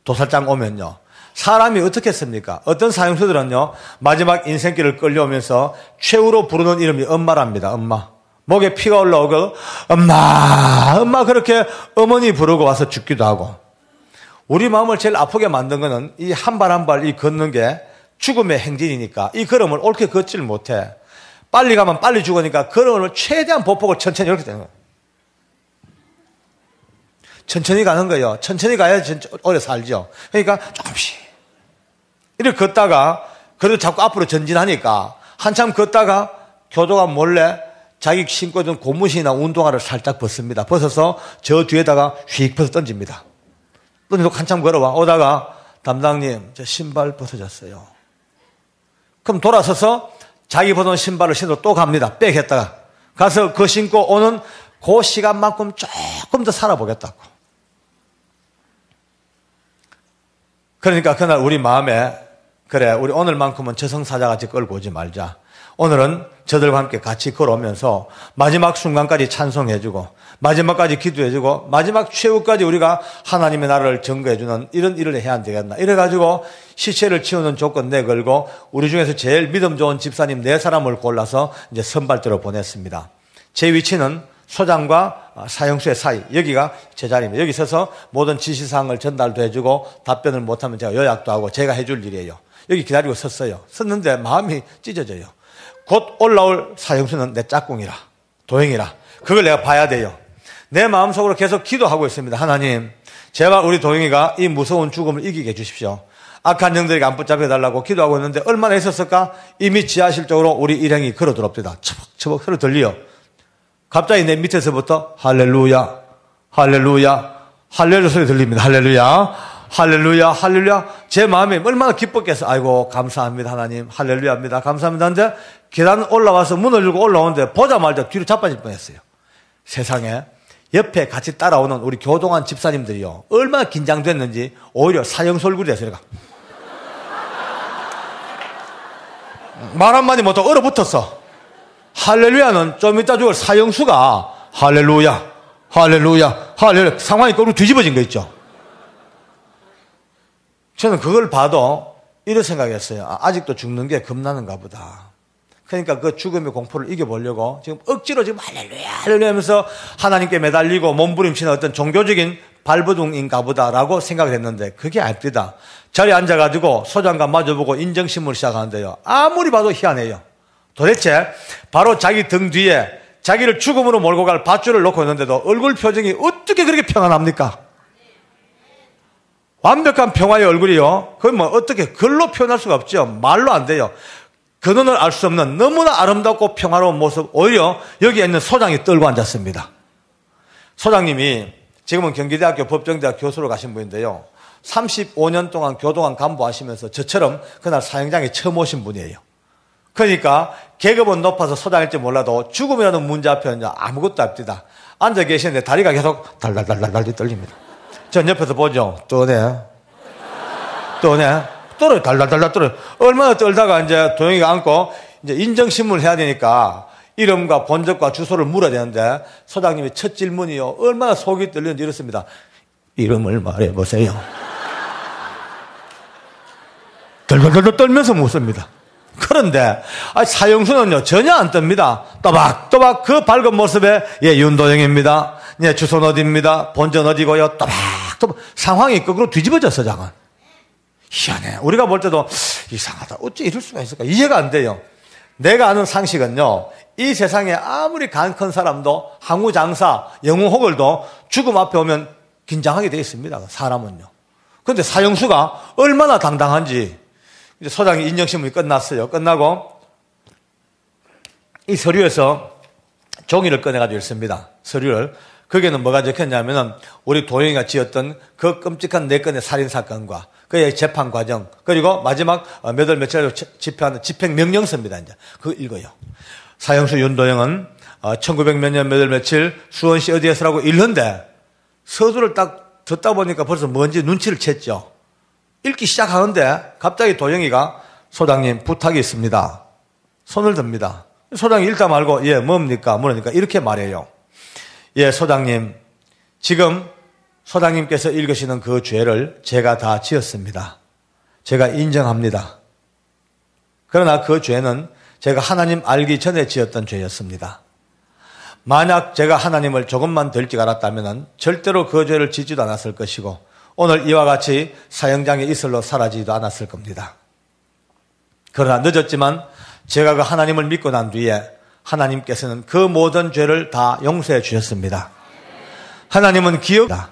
도살장 오면요. 사람이 어떻게 했습니까? 어떤 사형수들은요, 마지막 인생길을 끌려오면서 최후로 부르는 이름이 엄마랍니다. 엄마. 목에 피가 올라오고 엄마 그렇게 어머니 부르고 와서 죽기도 하고. 우리 마음을 제일 아프게 만든 거는 이 한 발 한 발 이 걷는 게 죽음의 행진이니까 이 걸음을 옳게 걷질 못해. 빨리 가면 빨리 죽으니까 걸음을 최대한 보폭을 천천히 이렇게 되는 거예요. 천천히 가는 거예요. 천천히 가야지 오래 살죠. 그러니까 조금씩 이렇게 걷다가 그래도 자꾸 앞으로 전진하니까 한참 걷다가 교도관 몰래 자기 신고 있던 고무신이나 운동화를 살짝 벗습니다. 벗어서 저 뒤에다가 휙 벗어 던집니다. 던지고 한참 걸어와. 오다가 담당님, 저 신발 벗어졌어요. 그럼 돌아서서 자기 벗은 신발을 신고 또 갑니다. 빽 했다가. 가서 그 신고 오는 그 시간만큼 조금 더 살아보겠다고. 그러니까 그날 우리 마음에 그래, 우리 오늘만큼은 저승사자같이 끌고 오지 말자. 오늘은 저들과 함께 같이 걸어오면서 마지막 순간까지 찬송해주고 마지막까지 기도해주고 마지막 최후까지 우리가 하나님의 나라를 증거해주는 이런 일을 해야 안 되겠나. 이래가지고 시체를 치우는 조건 내걸고 우리 중에서 제일 믿음 좋은 집사님 4사람을 골라서 이제 선발대로 보냈습니다. 제 위치는 소장과 사형수의 사이, 여기가 제 자리입니다. 여기 서서 모든 지시사항을 전달도 해주고 답변을 못하면 제가 요약도 하고 제가 해줄 일이에요. 여기 기다리고 섰어요. 섰는데 마음이 찢어져요. 곧 올라올 사형수는 내 짝꿍이라, 도형이라. 그걸 내가 봐야 돼요. 내 마음속으로 계속 기도하고 있습니다. 하나님, 제발 우리 도형이가 이 무서운 죽음을 이기게 해주십시오. 악한 영들에게 안 붙잡혀 달라고 기도하고 있는데 얼마나 있었을까? 이미 지하실 쪽으로 우리 일행이 걸어 들어옵니다. 처벅처벅 소리 들려. 갑자기 내 밑에서부터 할렐루야, 할렐루야, 할렐루야 소리 들립니다. 할렐루야, 할렐루야, 할렐루야. 제 마음이 얼마나 기뻤겠어. 아이고, 감사합니다, 하나님. 할렐루야입니다. 감사합니다. 하는데 계단 올라와서 문을 열고 올라오는데 보자마자 뒤로 자빠질 뻔했어요. 세상에 옆에 같이 따라오는 우리 교동한 집사님들이요, 얼마나 긴장됐는지 오히려 사형수 얼굴이 돼서 내가 말 한마디 못하고 얼어붙었어. 할렐루야는 좀 이따 죽을 사형수가 할렐루야, 할렐루야, 할렐루야. 상황이 거꾸로 뒤집어진 거 있죠. 저는 그걸 봐도 이런 생각했어요. 아직도 죽는 게 겁나는가 보다. 그러니까 그 죽음의 공포를 이겨보려고 지금 억지로 지금 할렐루야, 할렐루야 하면서 하나님께 매달리고 몸부림치는 어떤 종교적인 발버둥인가 보다라고 생각을 했는데 그게 아닙니다. 자리에 앉아가지고 소장관 마주보고 인정심을 시작하는데요. 아무리 봐도 희한해요. 도대체 바로 자기 등 뒤에 자기를 죽음으로 몰고 갈 밧줄을 놓고 있는데도 얼굴 표정이 어떻게 그렇게 평안합니까? 완벽한 평화의 얼굴이요. 그건 뭐 어떻게 글로 표현할 수가 없죠. 말로 안 돼요. 근원을 알 수 없는 너무나 아름답고 평화로운 모습. 오히려 여기에 있는 소장이 떨고 앉았습니다. 소장님이 지금은 경기대학교 법정대학 교수로 가신 분인데요. 35년 동안 교도관 간부하시면서 저처럼 그날 사형장에 처음 오신 분이에요. 그러니까 계급은 높아서 소장일지 몰라도 죽음이라는 문제 앞에는 아무것도 없다. 앉아 계시는데 다리가 계속 달달달달달 떨립니다. 전 옆에서 보죠. 떠네. 떨어요. 달달달달 떨어요. 얼마나 떨다가 이제 도영이가 앉고 이제 인정신문을 해야 되니까 이름과 본적과 주소를 물어야 되는데 소장님의 첫 질문이요. 얼마나 속이 떨리는지 이렇습니다. 이름을 말해보세요. 덜덜덜 떨면서 묻습니다. 그런데 사형수는요 전혀 안 뜹니다. 또박또박 그 밝은 모습에 윤도영입니다. 주소는 어디입니다. 본전 어디고요. 또박또박 상황이 거꾸로 뒤집어졌어. 장은 희한해. 우리가 볼 때도 이상하다. 어째 이럴 수가 있을까. 이해가 안 돼요. 내가 아는 상식은요, 이 세상에 아무리 간 큰 사람도 항우장사 영웅호걸도 죽음 앞에 오면 긴장하게 돼 있습니다. 사람은요. 그런데 사형수가 얼마나 당당한지. 이제 소장이 인정신문이 끝났어요. 끝나고 이 서류에서 종이를 꺼내가지고 읽습니다. 서류를. 거기에는 뭐가 적혔냐면은 우리 도영이가 지었던 그 끔찍한 4건의 살인사건과 그의 재판 과정, 그리고 마지막 몇 월 며칠로 집행하는 집행명령서입니다. 이제 그거 읽어요. 사형수 윤도영은 1900 몇 년 몇 월 며칠 수원시 어디에서라고 읽는데 서두를 딱 듣다 보니까 벌써 뭔지 눈치를 챘죠. 읽기 시작하는데 갑자기 도영이가 소장님 부탁이 있습니다. 손을 듭니다. 소장이 읽다 말고 예 뭡니까 물으니까 이렇게 말해요. 예 소장님 지금 소장님께서 읽으시는 그 죄를 제가 다 지었습니다. 제가 인정합니다. 그러나 그 죄는 제가 하나님 알기 전에 지었던 죄였습니다. 만약 제가 하나님을 조금만 더 일찍 알았다면 절대로 그 죄를 짓지도 않았을 것이고 오늘 이와 같이 사형장에 이슬로 사라지지도 않았을 겁니다. 그러나 늦었지만 제가 그 하나님을 믿고 난 뒤에 하나님께서는 그 모든 죄를 다 용서해 주셨습니다. 하나님은 기억다.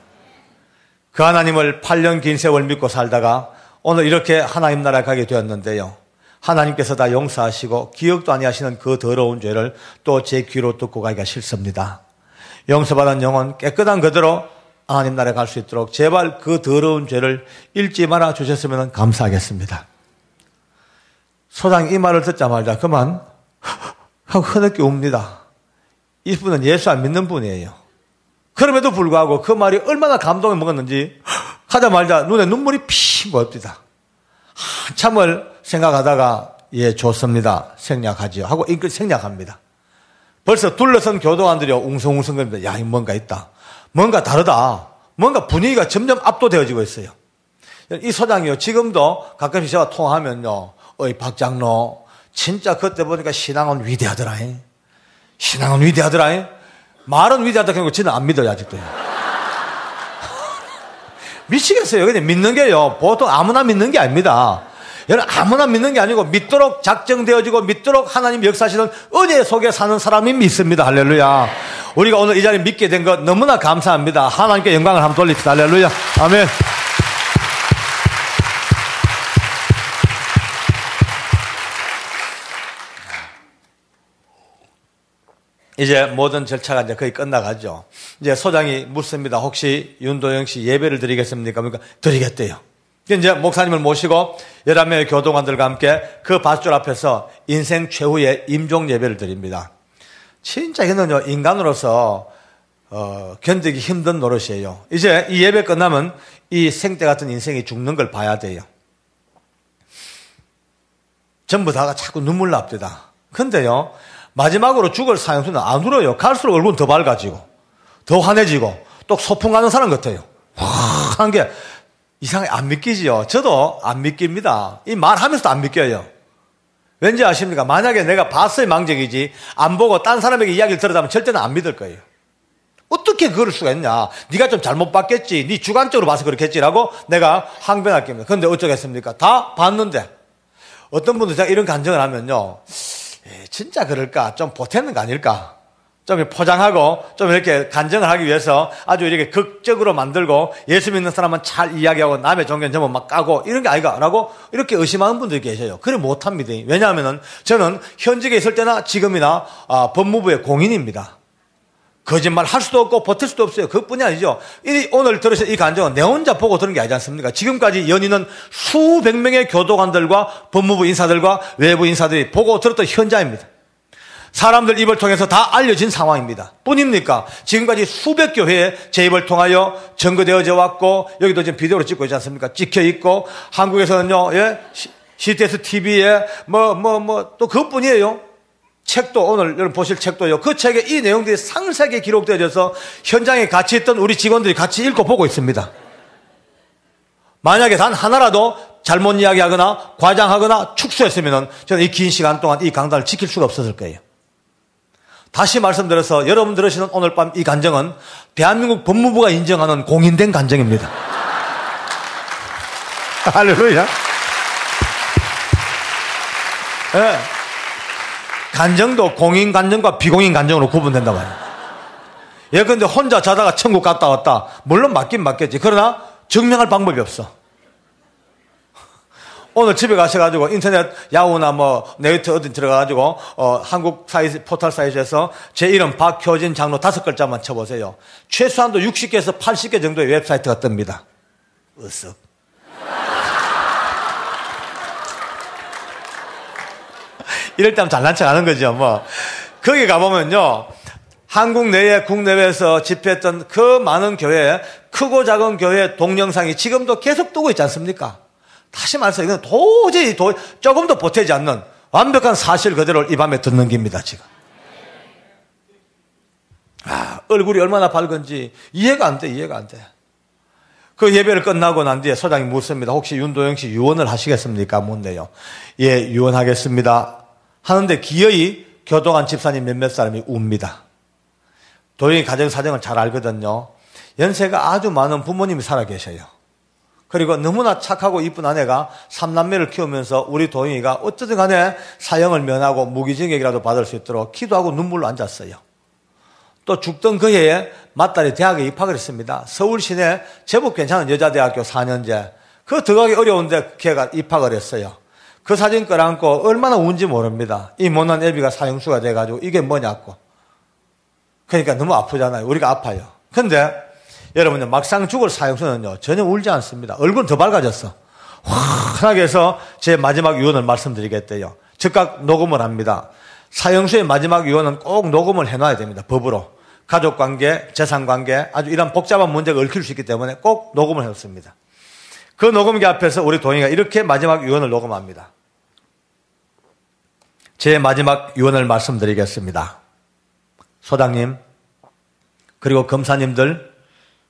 그 하나님을 8년 긴 세월 믿고 살다가 오늘 이렇게 하나님 나라에 가게 되었는데요. 하나님께서 다 용서하시고 기억도 아니하시는 그 더러운 죄를 또 제 귀로 듣고 가기가 싫습니다. 용서받은 영혼 깨끗한 그대로 하나님 나라에 갈 수 있도록 제발 그 더러운 죄를 읽지 말아 주셨으면 감사하겠습니다. 소장이 이 말을 듣자마자 그만 하고 흐느끼 웁니다. 이분은 예수 안 믿는 분이에요. 그럼에도 불구하고 그 말이 얼마나 감동을 먹었는지 하자마자 눈에 눈물이 핑 고입니다. 한참을 생각하다가 예 좋습니다. 생략하지요 하고 인끝 생략합니다. 벌써 둘러선 교도관들이 웅성웅성거립니다. 야, 뭔가 있다. 뭔가 다르다. 뭔가 분위기가 점점 압도되어지고 있어요. 이 소장이요 지금도 가끔씩 제가 통화하면요 어이 박장로 진짜 그때 보니까 신앙은 위대하더라. 신앙은 위대하더라. 말은 위대하다 그러고 저는 안 믿어요 아직도. 미치겠어요. 근데 믿는 게요 보통 아무나 믿는 게 아닙니다. 여러분 아무나 믿는 게 아니고 믿도록 작정되어지고 믿도록 하나님 역사하시는 은혜 속에 사는 사람이 믿습니다. 할렐루야. 우리가 오늘 이 자리에 믿게 된 것 너무나 감사합니다. 하나님께 영광을 한번 돌립시다. 할렐루야. 아멘. 이제 모든 절차가 이제 거의 끝나가죠. 이제 소장이 묻습니다. 혹시 윤도영 씨 예배를 드리겠습니까? 그러니까 드리겠대요. 이제 목사님을 모시고 11명의 교도관들과 함께 그 밧줄 앞에서 인생 최후의 임종 예배를 드립니다. 진짜 이거는요, 인간으로서, 견디기 힘든 노릇이에요. 이제 이 예배 끝나면 이 생때 같은 인생이 죽는 걸 봐야 돼요. 전부 다가 자꾸 눈물 납니다. 근데요, 마지막으로 죽을 사형수는 안 울어요. 갈수록 얼굴은 더 밝아지고, 더 환해지고, 또 소풍 가는 사람 같아요. 한 게, 이상하게 안 믿기지요. 저도 안 믿깁니다. 이 말하면서도 안 믿겨요. 왠지 아십니까? 만약에 내가 봤어야 망정이지 안 보고 딴 사람에게 이야기를 들었다면 절대는 안 믿을 거예요. 어떻게 그럴 수가 있냐? 네가 좀 잘못 봤겠지. 네 주관적으로 봐서 그렇겠지라고 내가 항변할 겁니다. 그런데 어쩌겠습니까? 다 봤는데 어떤 분들 제가 이런 간증을 하면요. 진짜 그럴까? 좀 보태는 거 아닐까? 좀 포장하고 좀 이렇게 간증을 하기 위해서 아주 이렇게 극적으로 만들고 예수 믿는 사람은 잘 이야기하고 남의 종교는 전부 막 까고 이런 게 아이가 라고 이렇게 의심하는 분들이 계셔요. 그래 못합니다. 왜냐하면은 저는 현직에 있을 때나 지금이나 법무부의 공인입니다. 거짓말 할 수도 없고 버틸 수도 없어요. 그것뿐이 아니죠. 오늘 들으신 이 간증은 내 혼자 보고 들은 게 아니지 않습니까? 지금까지 연인은 수백 명의 교도관들과 법무부 인사들과 외부 인사들이 보고 들었던 현장입니다. 사람들 입을 통해서 다 알려진 상황입니다. 뿐입니까? 지금까지 수백 교회에 제 입을 통하여 증거되어져 왔고, 여기도 지금 비디오로 찍고 있지 않습니까? 찍혀 있고, 한국에서는요, 예, CTS TV에 또 그것뿐이에요. 책도 오늘 여러분 보실 책도요. 그 책에 이 내용들이 상세하게 기록되어져서 현장에 같이 있던 우리 직원들이 같이 읽고 보고 있습니다. 만약에 단 하나라도 잘못 이야기하거나 과장하거나 축소했으면 저는 이 긴 시간 동안 이 강단을 지킬 수가 없었을 거예요. 다시 말씀드려서 여러분 들으시는 오늘 밤 이 간증은 대한민국 법무부가 인정하는 공인된 간증입니다. 할렐루야. 네. 간증도 공인 간증과 비공인 간증으로 구분된단 말이에요. 예컨대 혼자 자다가 천국 갔다 왔다. 물론 맞긴 맞겠지. 그러나 증명할 방법이 없어. 오늘 집에 가셔가지고 인터넷 야후나 네이트 어디 들어가가지고 한국 사이트 포털 사이트에서 제 이름 박효진 장로 5글자만 쳐보세요. 최소한도 60개에서 80개 정도의 웹사이트가 뜹니다. 으쓱. 이럴 때 하면 잘난 척 하는 거죠, 거기 가보면요. 한국 내에 국내외에서 집회했던 그 많은 교회, 크고 작은 교회 동영상이 지금도 계속 뜨고 있지 않습니까? 다시 말해서 이건 도저히 조금도 보태지 않는 완벽한 사실 그대로를 이 밤에 듣는 겁니다, 지금. 얼굴이 얼마나 밝은지 이해가 안 돼. 그 예배를 끝나고 난 뒤에 소장이 묻습니다. 혹시 윤도영 씨 유언을 하시겠습니까? 묻네요. 예, 유언하겠습니다. 하는데 기어이 교도관 집사님 몇몇 사람이 웁니다. 도영이 가정 사정을 잘 알거든요. 연세가 아주 많은 부모님이 살아 계셔요. 그리고 너무나 착하고 이쁜 아내가 3남매를 키우면서 우리 도영이가 어쩌든 간에 사형을 면하고 무기징역이라도 받을 수 있도록 기도하고 눈물로 앉았어요. 또 죽던 그 해에 맏딸이 대학에 입학을 했습니다. 서울 시내 제법 괜찮은 여자대학교 4년제. 그 들어가기 어려운데 걔가 입학을 했어요. 그 사진 끌어안고 얼마나 운지 모릅니다. 이 못난 애비가 사형수가 돼가지고 이게 뭐냐고. 그러니까 너무 아프잖아요. 우리가 아파요. 근데 여러분요, 막상 죽을 사형수는요, 전혀 울지 않습니다. 얼굴은 더 밝아졌어. 환하게 해서 제 마지막 유언을 말씀드리겠대요. 즉각 녹음을 합니다. 사형수의 마지막 유언은 꼭 녹음을 해놔야 됩니다. 법으로. 가족관계, 재산관계, 아주 이런 복잡한 문제가 얽힐 수 있기 때문에 꼭 녹음을 해놓습니다. 그 녹음기 앞에서 우리 도영이가 이렇게 마지막 유언을 녹음합니다. 제 마지막 유언을 말씀드리겠습니다. 소장님, 그리고 검사님들,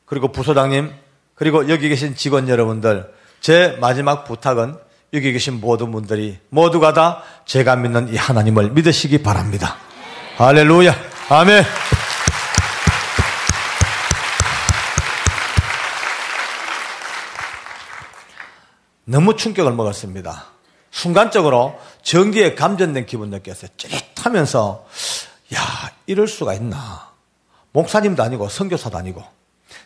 그리고 부소장님, 그리고 여기 계신 직원 여러분들, 제 마지막 부탁은 여기 계신 모든 분들이 모두가 다 제가 믿는 이 하나님을 믿으시기 바랍니다. 할렐루야. 아멘. 너무 충격을 먹었습니다. 순간적으로 전기에 감전된 기분 느꼈어요. 찌릿하면서 이럴 수가 있나. 목사님도 아니고 선교사도 아니고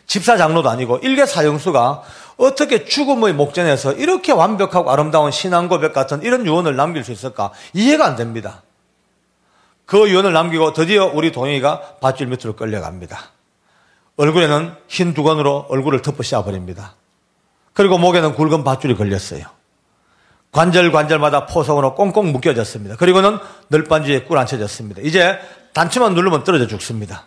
집사 장로도 아니고 일개 사형수가 어떻게 죽음의 목전에서 이렇게 완벽하고 아름다운 신앙 고백 같은 이런 유언을 남길 수 있을까? 이해가 안 됩니다. 그 유언을 남기고 드디어 우리 동영이가 밧줄 밑으로 끌려갑니다. 얼굴에는 흰 두건으로 얼굴을 덮어 씌워버립니다. 그리고 목에는 굵은 밧줄이 걸렸어요. 관절마다 포석으로 꽁꽁 묶여졌습니다. 그리고는 널빤지에 꿇어앉혀졌습니다. 이제 단추만 누르면 떨어져 죽습니다.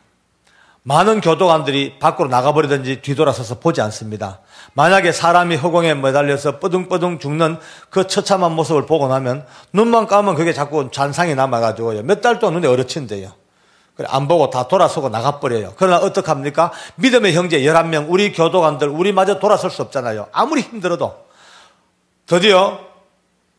많은 교도관들이 밖으로 나가버리든지 뒤돌아서서 보지 않습니다. 만약에 사람이 허공에 매달려서 뻐둥뻐둥 죽는 그 처참한 모습을 보고 나면 눈만 감으면 그게 자꾸 잔상이 남아가지고요. 몇 달 동안 눈에 어르친대요. 안 보고 다 돌아서고 나가버려요. 그러나 어떡합니까? 믿음의 형제 11명, 우리 교도관들, 우리마저 돌아설 수 없잖아요. 아무리 힘들어도. 드디어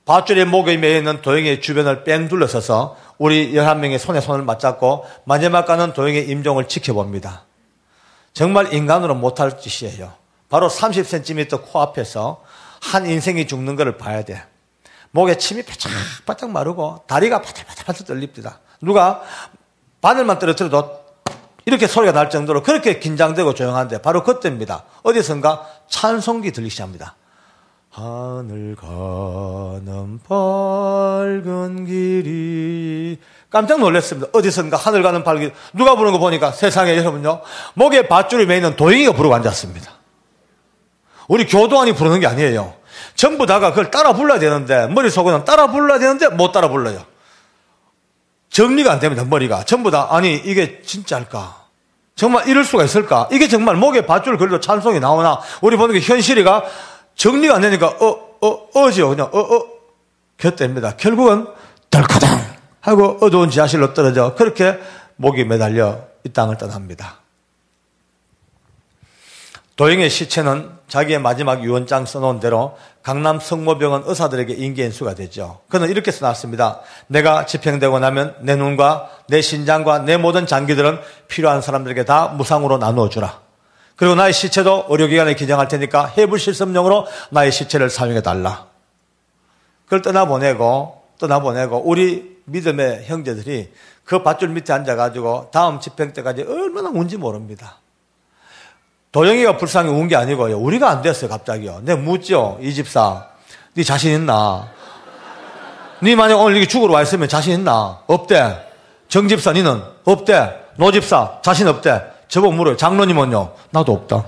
밧줄의 목에 매여있는 도영이의 주변을 뺑 둘러서서 우리 11명의 손에 손을 맞잡고 마지막 가는 도영이의 임종을 지켜봅니다. 정말 인간으로 못할 짓이에요. 바로 30cm 코앞에서 한 인생이 죽는 것을 봐야 돼. 목에 침이 바짝바짝 마르고 다리가 바들바들 떨립니다. 누가 바늘만 떨어뜨려도 이렇게 소리가 날 정도로 그렇게 긴장되고 조용한데 바로 그때입니다. 어디선가 찬송기 들리기 시작합니다. 하늘 가는 밝은 길이 깜짝 놀랐습니다. 어디선가 하늘 가는 밝은 길 누가 부르는 거 보니까 세상에 여러분요 목에 밧줄이 매이는 도영이가 부르고 앉았습니다. 우리 교도관이 부르는 게 아니에요. 전부 다가 그걸 따라 불러야 되는데 머릿속에는 따라 불러야 되는데 못 따라 불러요. 정리가 안 됩니다. 머리가 전부 다 아니 이게 진짜일까? 정말 이럴 수가 있을까? 이게 정말 목에 밧줄 걸려 찬송이 나오나? 우리 보는 게 현실이가 정리가 안 되니까 어지요. 그냥 곁대입니다. 결국은 덜커덩 하고 어두운 지하실로 떨어져 그렇게 목이 매달려 이 땅을 떠납니다. 도영의 시체는 자기의 마지막 유언장 써놓은 대로 강남 성모병원 의사들에게 인계인수가 되죠. 그는 이렇게 써놨습니다. 내가 집행되고 나면 내 눈과 내 신장과 내 모든 장기들은 필요한 사람들에게 다 무상으로 나누어 주라. 그리고 나의 시체도 의료기관에 기증할 테니까 해부실습용으로 나의 시체를 사용해달라. 그걸 떠나보내고 우리 믿음의 형제들이 그 밧줄 밑에 앉아가지고 다음 집행 때까지 얼마나 운지 모릅니다. 도영이가 불쌍히 운 게 아니고요. 우리가 안 됐어요, 갑자기요. 내가 묻죠. 이 집사, 네 자신 있나? 네 만약 오늘 이렇게 죽으러 와 있으면 자신 있나? 없대. 정 집사, 니는? 없대. 노 집사, 자신 없대. 저보고 물어요. 장로님은요? 나도 없다.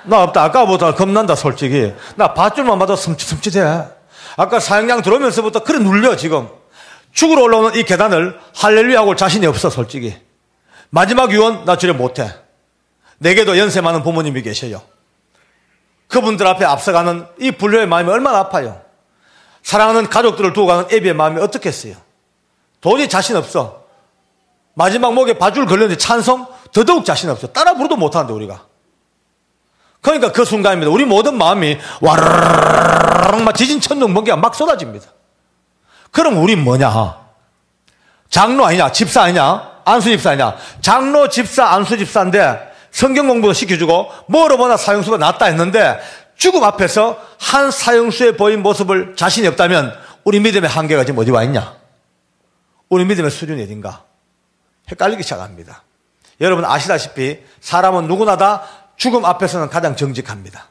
나 없다. 아까보다 겁난다, 솔직히. 나 밧줄만 봐도 섬찟섬찟해. 아까 사형장 들어오면서부터 그래 눌려, 지금. 죽으러 올라오는 이 계단을 할렐루야 하고 자신이 없어, 솔직히. 마지막 유언, 나 주려 못해. 내게도 연세 많은 부모님이 계셔요. 그분들 앞에 앞서가는 이 불효의 마음이 얼마나 아파요. 사랑하는 가족들을 두고 가는 애비의 마음이 어떻겠어요. 도저히 자신 없어. 마지막 목에 밧줄 걸렸는데 찬송 더더욱 자신 없어. 따라 부르도 못하는데 우리가. 그러니까 그 순간입니다. 우리 모든 마음이 와르르르 막 지진 천둥 번개가 막 쏟아집니다. 그럼 우리 뭐냐? 장로 아니냐? 집사 아니냐? 안수 집사 아니냐? 장로 집사 안수 집사인데 성경 공부도 시켜주고 뭐로 보나 사형수가 낫다 했는데 죽음 앞에서 한 사형수의 보인 모습을 자신이 없다면 우리 믿음의 한계가 지금 어디 와 있냐? 우리 믿음의 수준이 어딘가? 헷갈리기 시작합니다. 여러분 아시다시피 사람은 누구나 다 죽음 앞에서는 가장 정직합니다.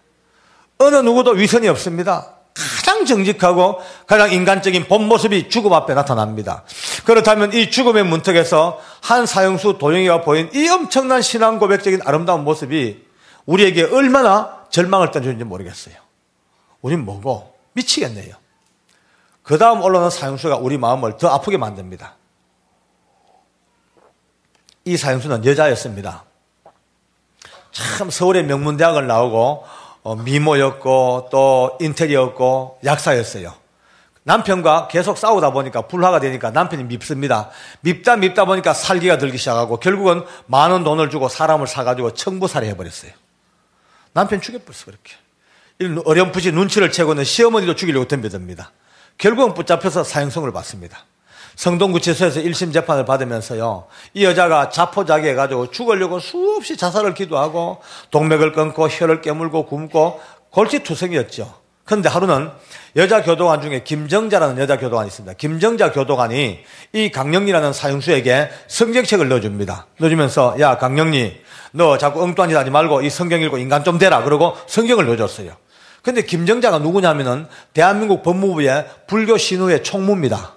어느 누구도 위선이 없습니다. 가장 정직하고 가장 인간적인 본 모습이 죽음 앞에 나타납니다. 그렇다면 이 죽음의 문턱에서 한 사형수 도영이가 보인 이 엄청난 신앙 고백적인 아름다운 모습이 우리에게 얼마나 절망을 던지는지 모르겠어요. 우린 뭐고 미치겠네요. 그 다음 올라오는 사형수가 우리 마음을 더 아프게 만듭니다. 이 사형수는 여자였습니다. 참 서울의 명문대학을 나오고 미모였고 또 인테리어였고 약사였어요. 남편과 계속 싸우다 보니까 불화가 되니까 남편이 밉습니다. 밉다 보니까 살기가 들기 시작하고 결국은 많은 돈을 주고 사람을 사가지고 청부살해 해버렸어요. 남편 죽여버렸어 그렇게. 어렴풋이 눈치를 채고는 시어머니도 죽이려고 덤벼듭니다. 결국은 붙잡혀서 사형성을 받습니다. 성동구치소에서 1심 재판을 받으면서요, 이 여자가 자포자기 해가지고 죽으려고 수없이 자살을 기도하고 동맥을 끊고 혀를 깨물고 굶고 골치투성이었죠. 그런데 하루는 여자 교도관 중에 김정자라는 여자 교도관이 있습니다. 김정자 교도관이 이 강령리라는 사형수에게 성경책을 넣어줍니다. 넣어주면서 야 강령리 너 자꾸 엉뚱한 짓 하지 말고 이 성경 읽고 인간 좀 되라 그러고 성경을 넣어줬어요. 근데 김정자가 누구냐면은 대한민국 법무부의 불교 신우의 총무입니다.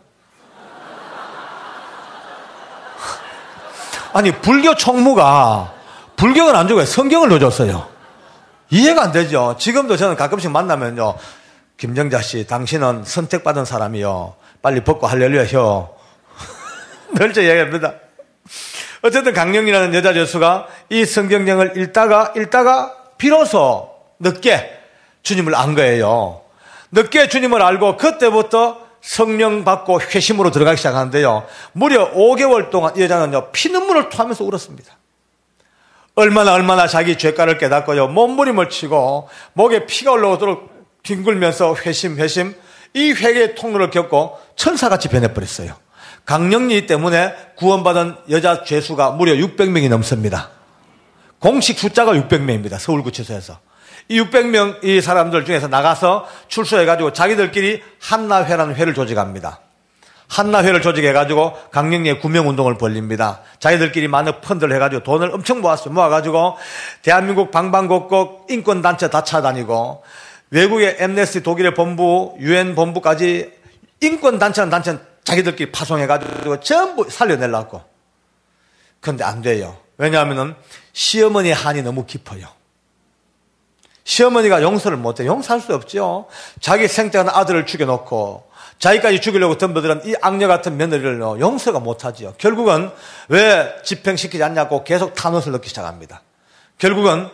아니 불교 총무가 불경을 안 주고 성경을 넣어줬어요. 이해가 안 되죠. 지금도 저는 가끔씩 만나면요, 김정자 씨 당신은 선택받은 사람이요, 빨리 벗고 할렐루야 혀 늘 저 이야기합니다. 어쨌든 강령이라는 여자 교수가 이 성경쟁을 읽다가 비로소 늦게 주님을 안 거예요. 늦게 주님을 알고 그때부터 성령 받고 회심으로 들어가기 시작하는데요, 무려 5개월 동안 이 여자는요 피눈물을 토하면서 울었습니다. 얼마나 자기 죄가를 깨닫고요, 몸부림을 치고 목에 피가 올라오도록 뒹굴면서 회심 이 회개의 통로를 겪고 천사같이 변해버렸어요. 강령리 때문에 구원받은 여자 죄수가 무려 600명이 넘습니다. 공식 숫자가 600명입니다. 서울구치소에서. 이 600명 이 사람들 중에서 나가서 출소해가지고 자기들끼리 한나회라는 회를 조직합니다. 한나회를 조직해가지고 강령리에 구명운동을 벌립니다. 자기들끼리 많은 펀드를 해가지고 돈을 엄청 모았어요. 모아가지고 대한민국 방방곡곡 인권단체 다 찾아다니고 외국의 엠네스티 독일의 본부, 유엔 본부까지 인권단체는 단체는 자기들끼리 파송해가지고 전부 살려내려고. 그런데 안 돼요. 왜냐하면 시어머니의 한이 너무 깊어요. 시어머니가 용서를 못해. 용서할 수 없죠. 자기 생태한 아들을 죽여놓고 자기까지 죽이려고 덤벼드는 이 악녀 같은 며느리를 용서가 못하지요. 결국은 왜 집행시키지 않냐고 계속 탄원을 넣기 시작합니다. 결국은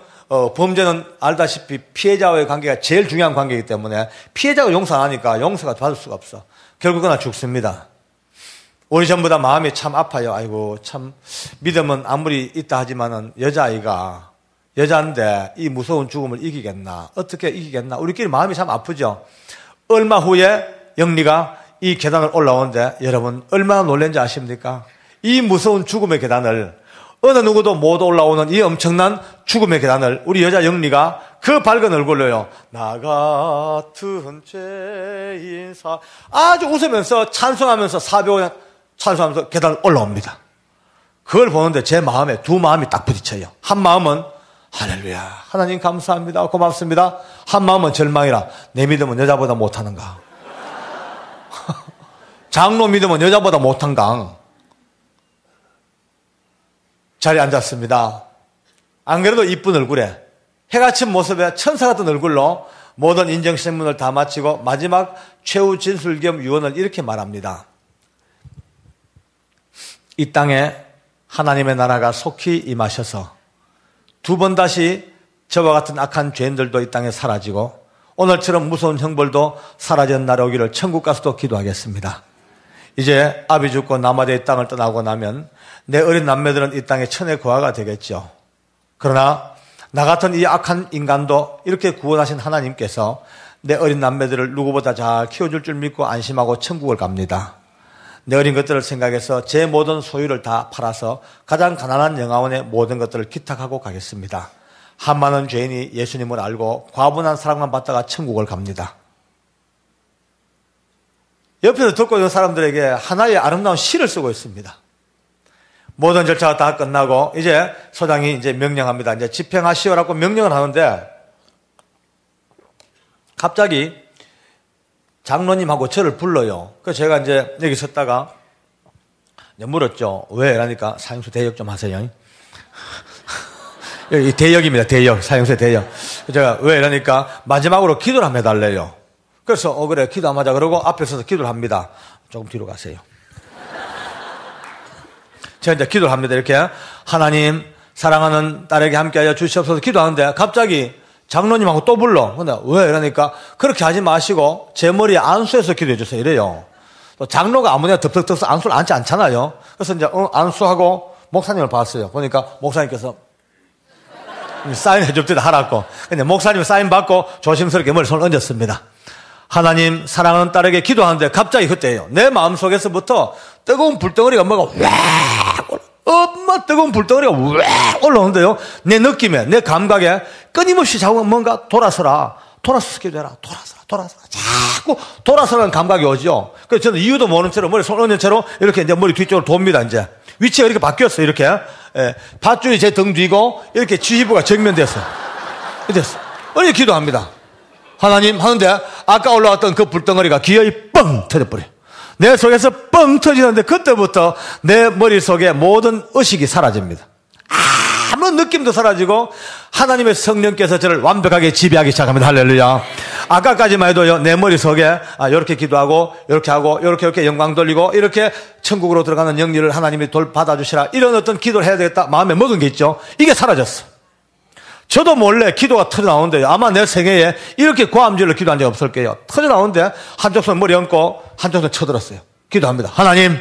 범죄는 알다시피 피해자와의 관계가 제일 중요한 관계이기 때문에 피해자가 용서 안 하니까 용서가 받을 수가 없어. 결국은 죽습니다. 우리 전부 다 마음이 참 아파요. 아이고 참 믿음은 아무리 있다 하지만은 여자인데 이 무서운 죽음을 이기겠나, 어떻게 이기겠나, 우리끼리 마음이 참 아프죠. 얼마 후에 영리가 이 계단을 올라오는데 여러분 얼마나 놀란지 아십니까? 이 무서운 죽음의 계단을, 어느 누구도 못 올라오는 이 엄청난 죽음의 계단을 우리 여자 영리가 그 밝은 얼굴로요, 나 같은 죄인 아주 웃으면서 찬송하면서 400원 찬송하면서 계단을 올라옵니다. 그걸 보는데 제 마음에 두 마음이 딱 부딪혀요. 한 마음은 할렐루야, 하나님 감사합니다, 고맙습니다. 한 마음은 절망이라, 내 믿음은 여자보다 못하는가. 장로 믿음은 여자보다 못한가. 자리에 앉았습니다. 안 그래도 이쁜 얼굴에 해가 친 모습에 천사 같은 얼굴로 모든 인정신문을 다 마치고 마지막 최후 진술 겸 유언을 이렇게 말합니다. 이 땅에 하나님의 나라가 속히 임하셔서 두 번 다시 저와 같은 악한 죄인들도 이 땅에 사라지고 오늘처럼 무서운 형벌도 사라지는 날이 오기를 천국 가서도 기도하겠습니다. 이제 아비 죽고 남아대의 땅을 떠나고 나면 내 어린 남매들은 이 땅에 천의 고아가 되겠죠. 그러나 나 같은 이 악한 인간도 이렇게 구원하신 하나님께서 내 어린 남매들을 누구보다 잘 키워줄 줄 믿고 안심하고 천국을 갑니다. 내 어린 것들을 생각해서 제 모든 소유를 다 팔아서 가장 가난한 영화원의 모든 것들을 기탁하고 가겠습니다. 한 많은 죄인이 예수님을 알고 과분한 사랑만 받다가 천국을 갑니다. 옆에서 듣고 있는 사람들에게 하나의 아름다운 시를 쓰고 있습니다. 모든 절차가 다 끝나고 이제 소장이 이제 명령합니다. 이제 집행하시오라고 명령을 하는데 갑자기 장로님하고 저를 불러요. 그래서 제가 이제 여기 섰다가 물었죠. 왜? 그러니까 사형수 대역 좀 하세요. 여기 대역입니다. 대역. 사형수의 대역. 제가 왜? 그러니까 마지막으로 기도를 한번 해달래요. 그래서 그래 기도하면 하자 그러고 앞에 서서 기도를 합니다. 조금 뒤로 가세요. 제가 이제 기도를 합니다. 이렇게 하나님 사랑하는 딸에게 함께하여 주시옵소서 기도하는데 갑자기 장로님하고 또 불러. 근데 왜? 그러니까 그렇게 하지 마시고 제 머리에 안수해서 기도해 주세요. 이래요. 또 장로가 아무나 덥석덥석 안수를 앉지 않잖아요. 그래서 이제 안수하고 목사님을 봤어요. 보니까 목사님께서 사인해 줍니다. 하라고. 근데 목사님 사인 받고 조심스럽게 머리 손을 얹었습니다. 하나님 사랑하는 딸에게 기도하는데 갑자기 그때예요. 내 마음속에서부터 뜨거운 불덩어리가 뭐가 엄마 뜨거운 불덩어리가 올라오는데요. 내 느낌에 내 감각에 끊임없이 자꾸 뭔가 돌아서라 기도해라. 돌아서라 자꾸 돌아서라는 감각이 오죠. 그래서 저는 이유도 모르는 채로 머리 손 얹은 채로 이렇게 이제 머리 뒤쪽으로 돕니다. 이제 위치가 이렇게 바뀌었어요. 이렇게 밧줄이 제 등 뒤고 이렇게 지휘부가 정면됐어요. 됐어. 이렇게 기도합니다. 하나님 하는데 아까 올라왔던 그 불덩어리가 기어이 뻥 터져버려요. 내 속에서 뻥 터지는데 그때부터 내 머릿속에 모든 의식이 사라집니다. 아무 느낌도 사라지고 하나님의 성령께서 저를 완벽하게 지배하기 시작합니다. 할렐루야. 아까까지만 해도요, 내 머릿속에 이렇게 기도하고 이렇게 하고 이렇게 영광 돌리고 이렇게 천국으로 들어가는 영리를 하나님이 받아주시라 이런 어떤 기도를 해야 되겠다 마음에 먹은 게 있죠. 이게 사라졌어. 저도 몰래 기도가 터져나오는데요. 아마 내 생애에 이렇게 고함질로 기도한 적이 없을 거예요. 터져나오는데 한쪽 손 머리 얹고 한쪽 손 쳐들었어요. 기도합니다. 하나님,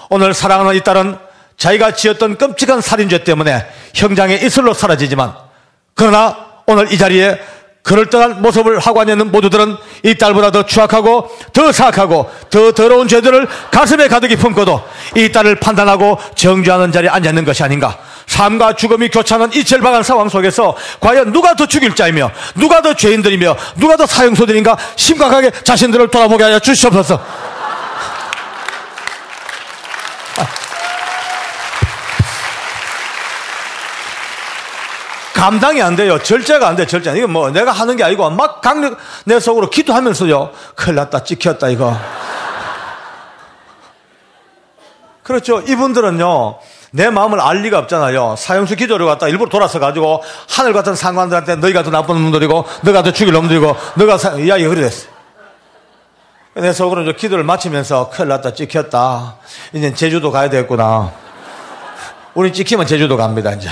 오늘 사랑하는 이 딸은 자기가 지었던 끔찍한 살인죄 때문에 형장의 이슬로 사라지지만 그러나 오늘 이 자리에 그럴듯한 모습을 하고 앉는 모두들은 이 딸보다 더 추악하고 더 사악하고 더 더러운 죄들을 가슴에 가득히 품고도 이 딸을 판단하고 정죄하는 자리에 앉아있는 것이 아닌가. 삶과 죽음이 교차하는 이 절박한 상황 속에서 과연 누가 더 죽일 자이며 누가 더 죄인들이며 누가 더 사형소들인가 심각하게 자신들을 돌아보게 하여 주시옵소서. 감당이 안 돼요. 절제가 안 돼, 절제. 이거 뭐 내가 하는 게 아니고 막 강력 내 속으로 기도하면서요. 큰일 났다, 찍혔다, 이거. 그렇죠. 이분들은요, 내 마음을 알 리가 없잖아요. 사형수 기도를 갖다 일부러 돌아서 가지고 하늘 같은 상관들한테 너희가 더 나쁜 놈들이고, 너가 더 죽일 놈들이고, 이야기가 그래 됐어요. 내 속으로 기도를 마치면서 큰일 났다, 찍혔다. 이제 제주도 가야 되겠구나. 우리 찍히면 제주도 갑니다, 이제.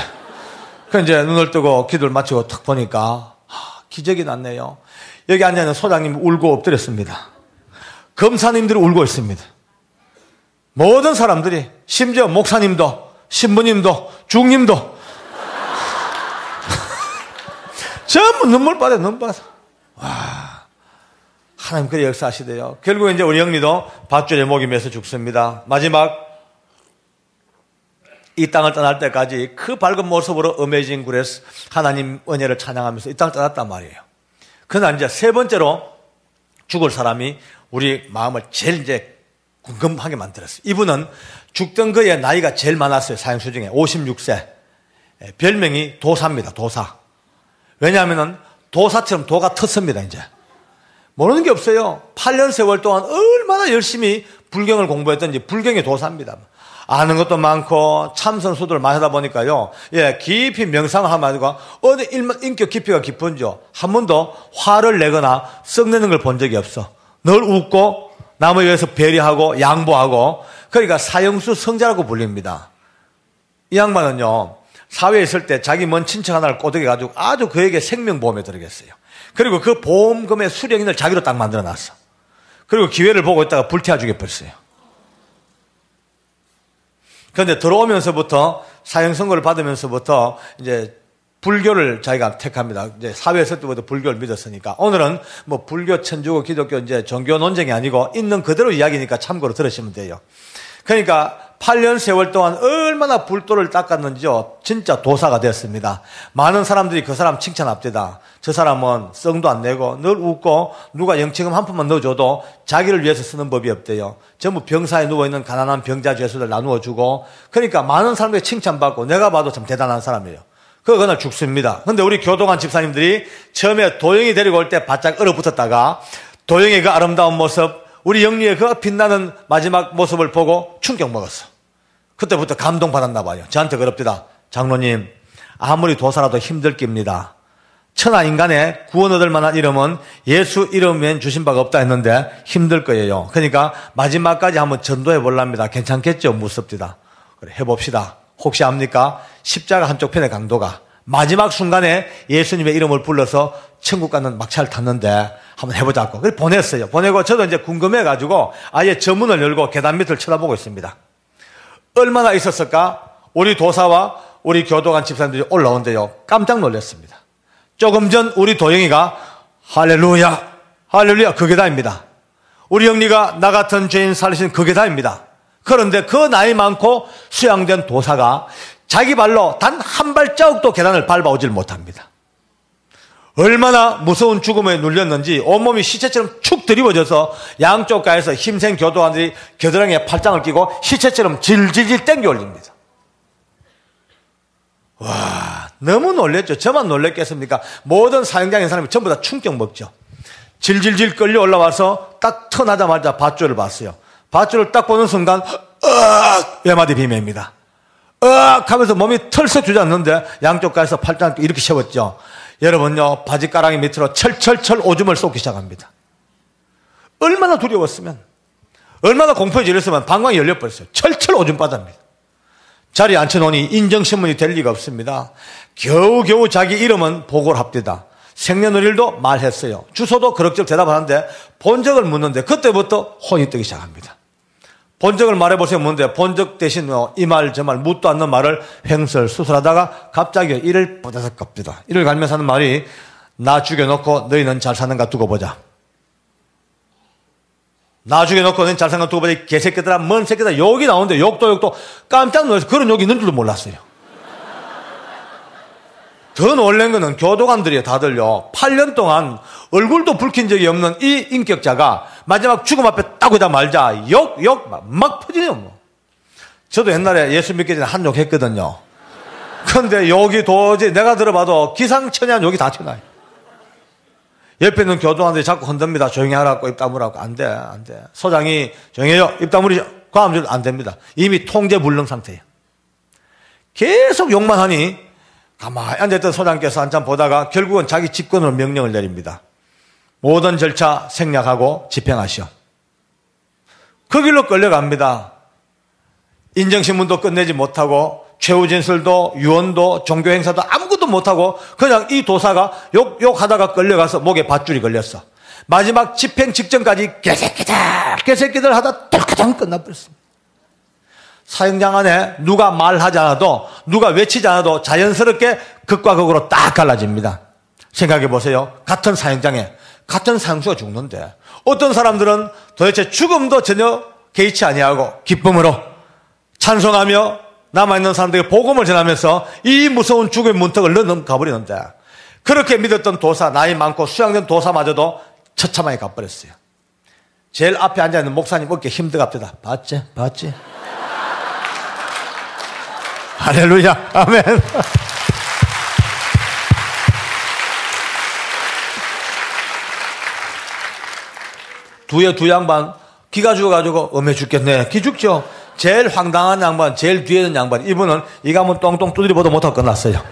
그 이제 눈을 뜨고 기도를 마치고 탁 보니까 기적이 났네요. 여기 앉아있는 소장님 울고 엎드렸습니다. 검사님들이 울고 있습니다. 모든 사람들이, 심지어 목사님도, 신부님도, 중님도 전부 눈물 빠져, 눈물 빠져. 와, 하나님 그리 역사하시대요. 결국 이제 우리 영리도 밧줄에 목이 매서 죽습니다. 마지막 이 땅을 떠날 때까지 그 밝은 모습으로 어메이징 그레이스 하나님 은혜를 찬양하면서 이 땅을 떠났단 말이에요. 그러나 이제 세 번째로 죽을 사람이 우리 마음을 제일 이제 궁금하게 만들었어요. 이분은 죽던 그의 나이가 제일 많았어요. 사형수 중에 56세. 별명이 도사입니다. 도사. 왜냐하면 도사처럼 도가 텄습니다. 이제 모르는 게 없어요. 8년 세월 동안 얼마나 열심히 불경을 공부했던지 불경의 도사입니다. 아는 것도 많고 참선수들을 많이 하다 보니까요. 예, 깊이 명상을 하면 아니고 어디 인격 깊이가 깊은지요. 한 번도 화를 내거나 썩내는 걸 본 적이 없어. 늘 웃고 남에 의해서 배려하고 양보하고, 그러니까 사형수 성자라고 불립니다. 이 양반은요, 사회에 있을 때 자기 먼 친척 하나를 꼬드겨가지고 아주 그에게 생명보험에 들어갔어요. 그리고 그 보험금의 수령인을 자기로 딱 만들어놨어. 그리고 기회를 보고 있다가 불태워 죽여버렸어요. 그런데 들어오면서부터, 사형선고를 받으면서부터 이제 불교를 자기가 택합니다. 이제 사회에 있을 때부터 불교를 믿었으니까. 오늘은 뭐 불교, 천주교, 기독교 이제 종교 논쟁이 아니고 있는 그대로 이야기니까 참고로 들으시면 돼요. 그러니까 8년 세월 동안 얼마나 불도를 닦았는지요. 진짜 도사가 됐습니다. 많은 사람들이 그 사람 칭찬합니다. 저 사람은 썽도 안 내고 늘 웃고 누가 영치금 한 푼만 넣어줘도 자기를 위해서 쓰는 법이 없대요. 전부 병사에 누워있는 가난한 병자 죄수들 나누어주고, 그러니까 많은 사람들이 칭찬받고 내가 봐도 참 대단한 사람이에요. 그날 죽습니다. 근데 우리 교도관 집사님들이 처음에 도영이 데리고 올 때 바짝 얼어붙었다가 도영이의 그 아름다운 모습, 우리 영리의 그 빛나는 마지막 모습을 보고 충격 먹었어. 그때부터 감동받았나 봐요. 저한테 그럽니다. 장로님, 아무리 도사라도 힘들 깁니다. 천하 인간의 구원 얻을 만한 이름은 예수 이름 외엔 주신 바가 없다 했는데 힘들 거예요. 그러니까 마지막까지 한번 전도해 보랍니다. 괜찮겠죠? 무섭디다. 그래, 해봅시다. 혹시 압니까? 십자가 한쪽 편의 강도가 마지막 순간에 예수님의 이름을 불러서 천국 가는 막차를 탔는데 한번 해보자고. 그래서 보냈어요. 보내고 저도 이제 궁금해가지고 아예 저문을 열고 계단 밑을 쳐다보고 있습니다. 얼마나 있었을까? 우리 도사와 우리 교도관 집사님들이 올라온대요. 깜짝 놀랐습니다. 조금 전 우리 도영이가 할렐루야, 할렐루야, 그게 다입니다. 우리 영리가 나 같은 죄인 살리신 그게 다입니다. 그런데 그 나이 많고 수양된 도사가 자기 발로 단 한 발자국도 계단을 밟아오질 못합니다. 얼마나 무서운 죽음에 눌렸는지 온몸이 시체처럼 축 드리워져서 양쪽 가에서 힘센 교도관들이 겨드랑이에 팔짱을 끼고 시체처럼 질질질 땡겨 올립니다. 와, 너무 놀랬죠. 저만 놀랬겠습니까? 모든 사형장인 사람이 전부 다 충격 먹죠. 질질질 끌려 올라와서 딱 터나자마자 밧줄을 봤어요. 밧줄을 딱 보는 순간 외마디 비매입니다. 하면서 몸이 털썩 주저앉는데 양쪽 가에서 팔짱 이렇게 세웠죠. 여러분요, 바지가랑이 밑으로 철철철 오줌을 쏟기 시작합니다. 얼마나 두려웠으면, 얼마나 공포에 질렸으면 방광이 열려버렸어요. 철철 오줌 바다입니다. 자리에 앉혀놓으니 인정신문이 될 리가 없습니다. 겨우겨우 자기 이름은 보고를 합디다. 생년월일도 말했어요. 주소도 그럭저럭 대답하는데 본적을 묻는데 그때부터 혼이 뜨기 시작합니다. 본적을 말해보세요. 뭔데? 본적 대신 이 말 저 말 묻도 않는 말을 횡설수설하다가 갑자기 이를 뿌다닥 갑니다. 이를 갈면서 하는 말이 나 죽여놓고 너희는 잘 사는가 두고 보자. 나 죽여놓고 너희는 잘 사는가 두고 보자. 개새끼들아, 먼 새끼들아, 욕이 나오는데 욕도 깜짝 놀라서 그런 욕이 있는 줄도 몰랐어요. 더 놀란 거는 교도관들이에요. 다들요. 8년 동안 얼굴도 붉힌 적이 없는 이 인격자가 마지막 죽음 앞에 딱 오자마자 욕 막 퍼지네요. 뭐. 저도 옛날에 예수 믿기 전에 한 욕 했거든요. 근데 욕이 도저히 내가 들어봐도 기상천외한 욕이 다 튀어나요. 옆에 있는 교도관들이 자꾸 흔듭니다. 조용히 하라고, 입 다물라고. 안 돼, 안 돼. 소장이 조용히 해요. 입 다물이죠. 그 하면 안 됩니다. 이미 통제 불능 상태예요. 계속 욕만 하니 가만히 앉아있던 소장께서 한참 보다가 결국은 자기 직권으로 명령을 내립니다. 모든 절차 생략하고 집행하시오. 그 길로 끌려갑니다. 인정신문도 끝내지 못하고 최후 진술도 유언도 종교행사도 아무것도 못하고 그냥 이 도사가 욕하다가 끌려가서 목에 밧줄이 걸렸어. 마지막 집행 직전까지 개새끼들 하다 똘까당 끝나버렸습니다. 사형장 안에 누가 말하지 않아도 누가 외치지 않아도 자연스럽게 극과 극으로 딱 갈라집니다. 생각해 보세요. 같은 사형장에 같은 사형수가 죽는데 어떤 사람들은 도대체 죽음도 전혀 개의치 아니하고 기쁨으로 찬송하며 남아있는 사람들에게 복음을 전하면서 이 무서운 죽음의 문턱을 넘어가버리는데 그렇게 믿었던 도사, 나이 많고 수양된 도사마저도 처참하게 가버렸어요. 제일 앞에 앉아있는 목사님 어깨 힘들갑니다. 봤지? 봤지? 할렐루야. 아멘. 두 양반 기가 죽어가지고 엄해 죽겠네. 기 죽죠. 제일 황당한 양반, 제일 뒤에 있는 양반. 이분은 이가 한번 똥똥 두드려보도 못하고 끝났어요.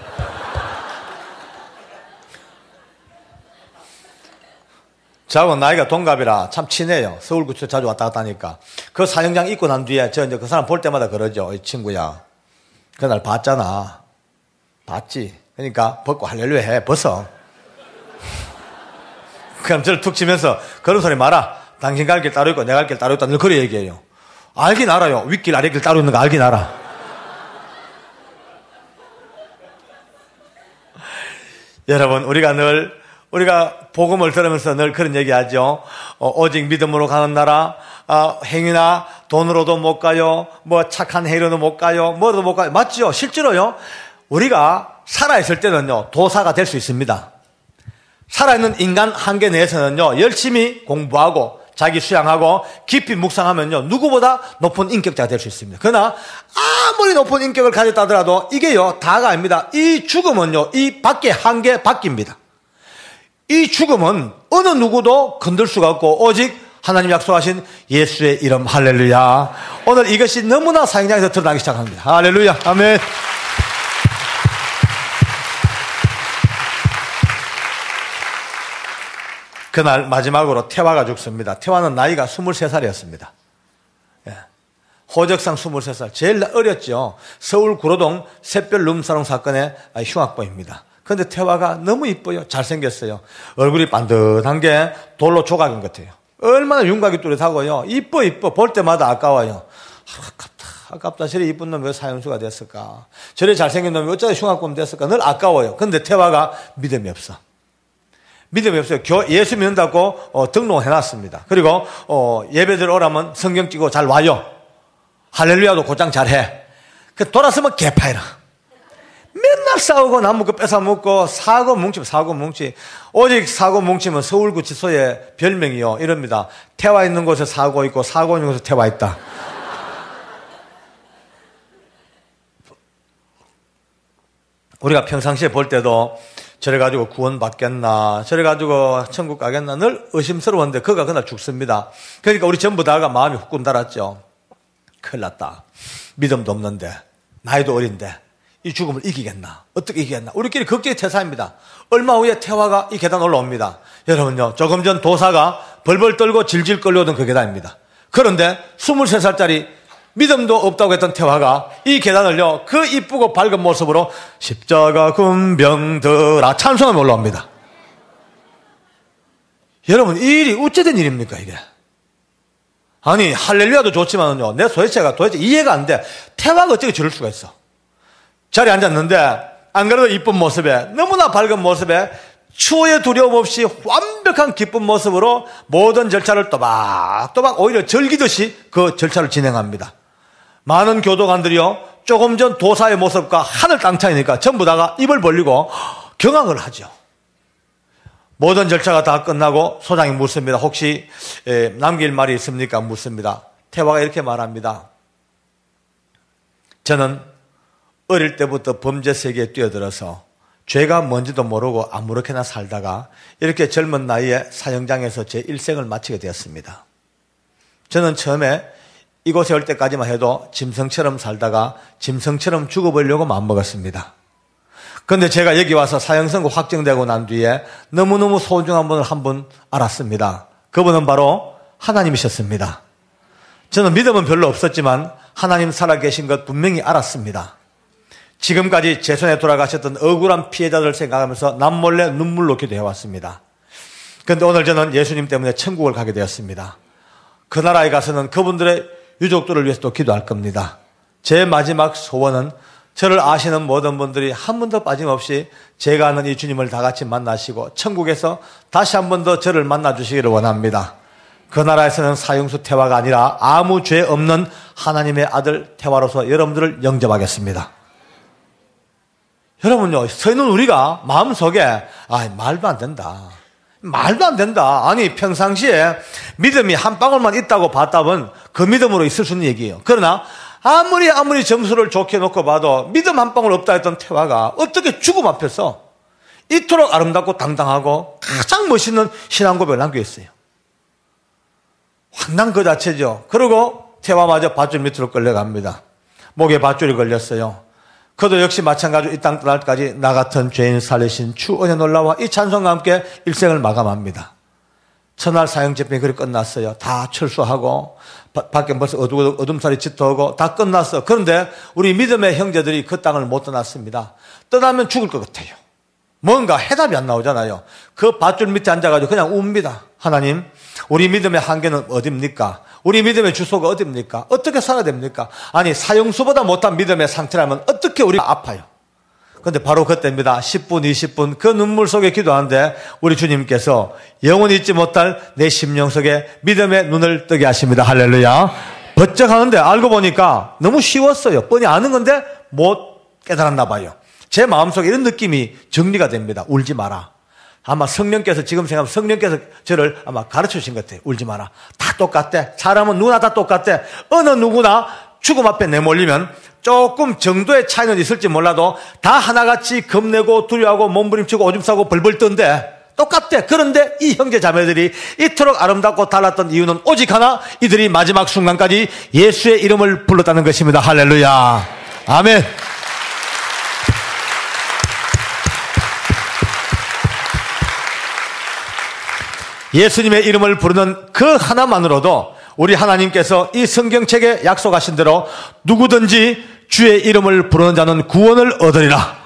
저하고 나이가 동갑이라 참 친해요. 서울구치소 자주 왔다 갔다 하니까. 그 사형장 입고 난 뒤에 저 이제 그 사람 볼 때마다 그러죠. 이 친구야. 그날 봤잖아. 봤지. 그러니까 벗고 할렐루야 해. 벗어. 그럼 저를 툭 치면서 그런 소리 마라. 당신 갈 길 따로 있고 내가 갈 길 따로 있다. 늘 그래 얘기해요. 알긴 알아요. 윗길 아랫길 따로 있는 거 알긴 알아. 여러분 우리가 복음을 들으면서 늘 그런 얘기하죠. 오직 믿음으로 가는 나라, 행위나 돈으로도 못 가요. 뭐 착한 행위로도 못 가요. 뭐로도 못 가요. 맞죠? 실제로요. 우리가 살아있을 때는요. 도사가 될 수 있습니다. 살아있는 인간 한계 내에서는요. 열심히 공부하고 자기 수양하고 깊이 묵상하면요. 누구보다 높은 인격자가 될 수 있습니다. 그러나 아무리 높은 인격을 가졌다 하더라도 이게요. 다가 아닙니다. 이 죽음은요. 이 밖의 한계 밖입니다. 이 죽음은 어느 누구도 건들 수가 없고 오직 하나님 약속하신 예수의 이름 할렐루야. 오늘 이것이 너무나 사형장에서 드러나기 시작합니다. 할렐루야. 아멘. 그날 마지막으로 태화가 죽습니다. 태화는 나이가 23살이었습니다. 예. 호적상 23살. 제일 어렸죠. 서울 구로동 샛별 룸사롱 사건의 흉악범입니다. 그런데 태화가 너무 이뻐요. 잘생겼어요. 얼굴이 반듯한 게 돌로 조각인 것 같아요. 얼마나 윤곽이 뚜렷하고요. 이뻐. 볼 때마다 아까워요. 아깝다. 저래 이쁜 놈이 왜 사형수가 됐을까? 저래 잘생긴 놈이 어쩌다 흉악범 됐을까? 늘 아까워요. 그런데 태화가 믿음이 없어. 믿음이 없어요. 예수 믿는다고 등록해놨습니다. 그리고 예배들 오라면 성경 찍고 잘 와요. 할렐루야도 곧장 잘해. 그 돌아서면 개파이라. 맨날 싸우고 남은 거 뺏어 먹고 사고 뭉치. 오직 사고 뭉치면 서울구치소의 별명이요. 이럽니다. 태화 있는 곳에 사고 있고 사고 있는 곳에 태화 있다. 우리가 평상시에 볼 때도 저래 가지고 구원 받겠나, 저래 가지고 천국 가겠나 늘 의심스러웠는데 그가 그날 죽습니다. 그러니까 우리 전부 다가 마음이 후끈 달았죠. 큰일 났다. 믿음도 없는데 나이도 어린데 이 죽음을 이기겠나? 어떻게 이기겠나? 우리끼리 걱정이 태사입니다. 얼마 후에 태화가 이 계단 올라옵니다. 여러분요, 조금 전 도사가 벌벌 떨고 질질 끌려오던 그 계단입니다. 그런데 23살짜리 믿음도 없다고 했던 태화가 이 계단을요, 그 이쁘고 밝은 모습으로 십자가 군병들아 찬송하며 올라옵니다. 여러분, 이 일이 어째된 일입니까, 이게? 아니, 할렐루야도 좋지만요, 내 도대체 이해가 안 돼. 태화가 어떻게 저럴 수가 있어? 자리에 앉았는데, 안 그래도 이쁜 모습에, 너무나 밝은 모습에, 추후에 두려움 없이 완벽한 기쁜 모습으로 모든 절차를 또박또박 오히려 즐기듯이 그 절차를 진행합니다. 많은 교도관들이요, 조금 전 도사의 모습과 하늘 땅 차이니까 전부 다가 입을 벌리고 경악을 하죠. 모든 절차가 다 끝나고 소장이 묻습니다. 혹시 남길 말이 있습니까? 묻습니다. 태화가 이렇게 말합니다. 저는 어릴 때부터 범죄 세계에 뛰어들어서 죄가 뭔지도 모르고 아무렇게나 살다가 이렇게 젊은 나이에 사형장에서 제 일생을 마치게 되었습니다. 저는 처음에 이곳에 올 때까지만 해도 짐승처럼 살다가 짐승처럼 죽어보려고 마음먹었습니다. 그런데 제가 여기 와서 사형 선고 확정되고 난 뒤에 너무너무 소중한 분을 한 분 알았습니다. 그분은 바로 하나님이셨습니다. 저는 믿음은 별로 없었지만 하나님 살아계신 것 분명히 알았습니다. 지금까지 제 손에 돌아가셨던 억울한 피해자들을 생각하면서 남몰래 눈물 놓기도 해왔습니다. 그런데 오늘 저는 예수님 때문에 천국을 가게 되었습니다. 그 나라에 가서는 그분들의 유족들을 위해서도 기도할 겁니다. 제 마지막 소원은 저를 아시는 모든 분들이 한 번도 빠짐없이 제가 아는 이 주님을 다 같이 만나시고 천국에서 다시 한 번 더 저를 만나주시기를 원합니다. 그 나라에서는 사형수 태화가 아니라 아무 죄 없는 하나님의 아들 태화로서 여러분들을 영접하겠습니다. 여러분요, 서 있는 우리가 마음속에 말도 안 된다. 말도 안 된다. 아니 평상시에 믿음이 한 방울만 있다고 봤다면 그 믿음으로 있을 수 있는 얘기예요. 그러나 아무리 점수를 좋게 놓고 봐도 믿음 한 방울 없다 했던 태화가 어떻게 죽음 앞에서 이토록 아름답고 당당하고 가장 멋있는 신앙 고백을 남겨있어요. 황당 그 자체죠. 그리고 태화마저 밧줄 밑으로 끌려갑니다. 목에 밧줄이 걸렸어요. 그도 역시 마찬가지로 이 땅 떠날 때까지 나 같은 죄인 살리신 주 은혜 놀라와 이 찬송과 함께 일생을 마감합니다. 첫날 사형 집행이 그리 끝났어요. 다 철수하고 밖에 벌써 어둠살이 짙어오고 다 끝났어. 그런데 우리 믿음의 형제들이 그 땅을 못 떠났습니다. 떠나면 죽을 것 같아요. 뭔가 해답이 안 나오잖아요. 그 밧줄 밑에 앉아가지고 그냥 웁니다. 하나님, 우리 믿음의 한계는 어딥니까? 우리 믿음의 주소가 어딥니까? 어떻게 살아야 됩니까? 아니 사형수보다 못한 믿음의 상태라면 어떻게 우리가 아파요? 그런데 바로 그때입니다. 10분, 20분 그 눈물 속에 기도하는데 우리 주님께서 영원히 잊지 못할 내 심령 속에 믿음의 눈을 뜨게 하십니다. 할렐루야. 버쩍 하는데 알고 보니까 너무 쉬웠어요. 뻔히 아는 건데 못 깨달았나 봐요. 제 마음속에 이런 느낌이 정리가 됩니다. 울지 마라. 아마 성령께서 지금 생각하면 성령께서 저를 아마 가르쳐 주신 것 같아요. 울지 마라. 다 똑같대. 사람은 누구나 다 똑같대. 어느 누구나 죽음 앞에 내몰리면 조금 정도의 차이는 있을지 몰라도 다 하나같이 겁내고 두려워하고 몸부림치고 오줌 싸고 벌벌 떤데 똑같대. 그런데 이 형제 자매들이 이토록 아름답고 달랐던 이유는 오직 하나, 이들이 마지막 순간까지 예수의 이름을 불렀다는 것입니다. 할렐루야. 아멘. 예수님의 이름을 부르는 그 하나만으로도 우리 하나님께서 이 성경책에 약속하신 대로 누구든지 주의 이름을 부르는 자는 구원을 얻으리라.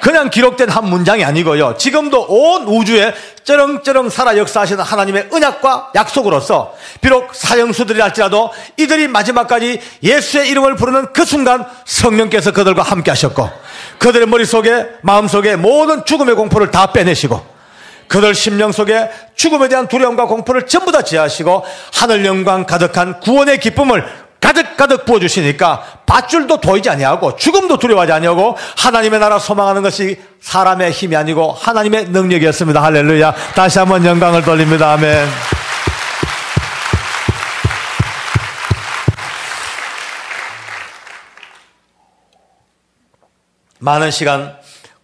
그냥 기록된 한 문장이 아니고요. 지금도 온 우주에 쩌렁쩌렁 살아 역사하시는 하나님의 언약과 약속으로서 비록 사형수들이 할지라도 이들이 마지막까지 예수의 이름을 부르는 그 순간 성령께서 그들과 함께 하셨고 그들의 머릿속에 마음속에 모든 죽음의 공포를 다 빼내시고 그들 심령 속에 죽음에 대한 두려움과 공포를 전부 다 제하시고 하늘 영광 가득한 구원의 기쁨을 가득가득 부어주시니까 밧줄도 도이지 아니하고 죽음도 두려워하지 아니하고 하나님의 나라 소망하는 것이 사람의 힘이 아니고 하나님의 능력이었습니다. 할렐루야. 다시 한번 영광을 돌립니다. 아멘. 많은 시간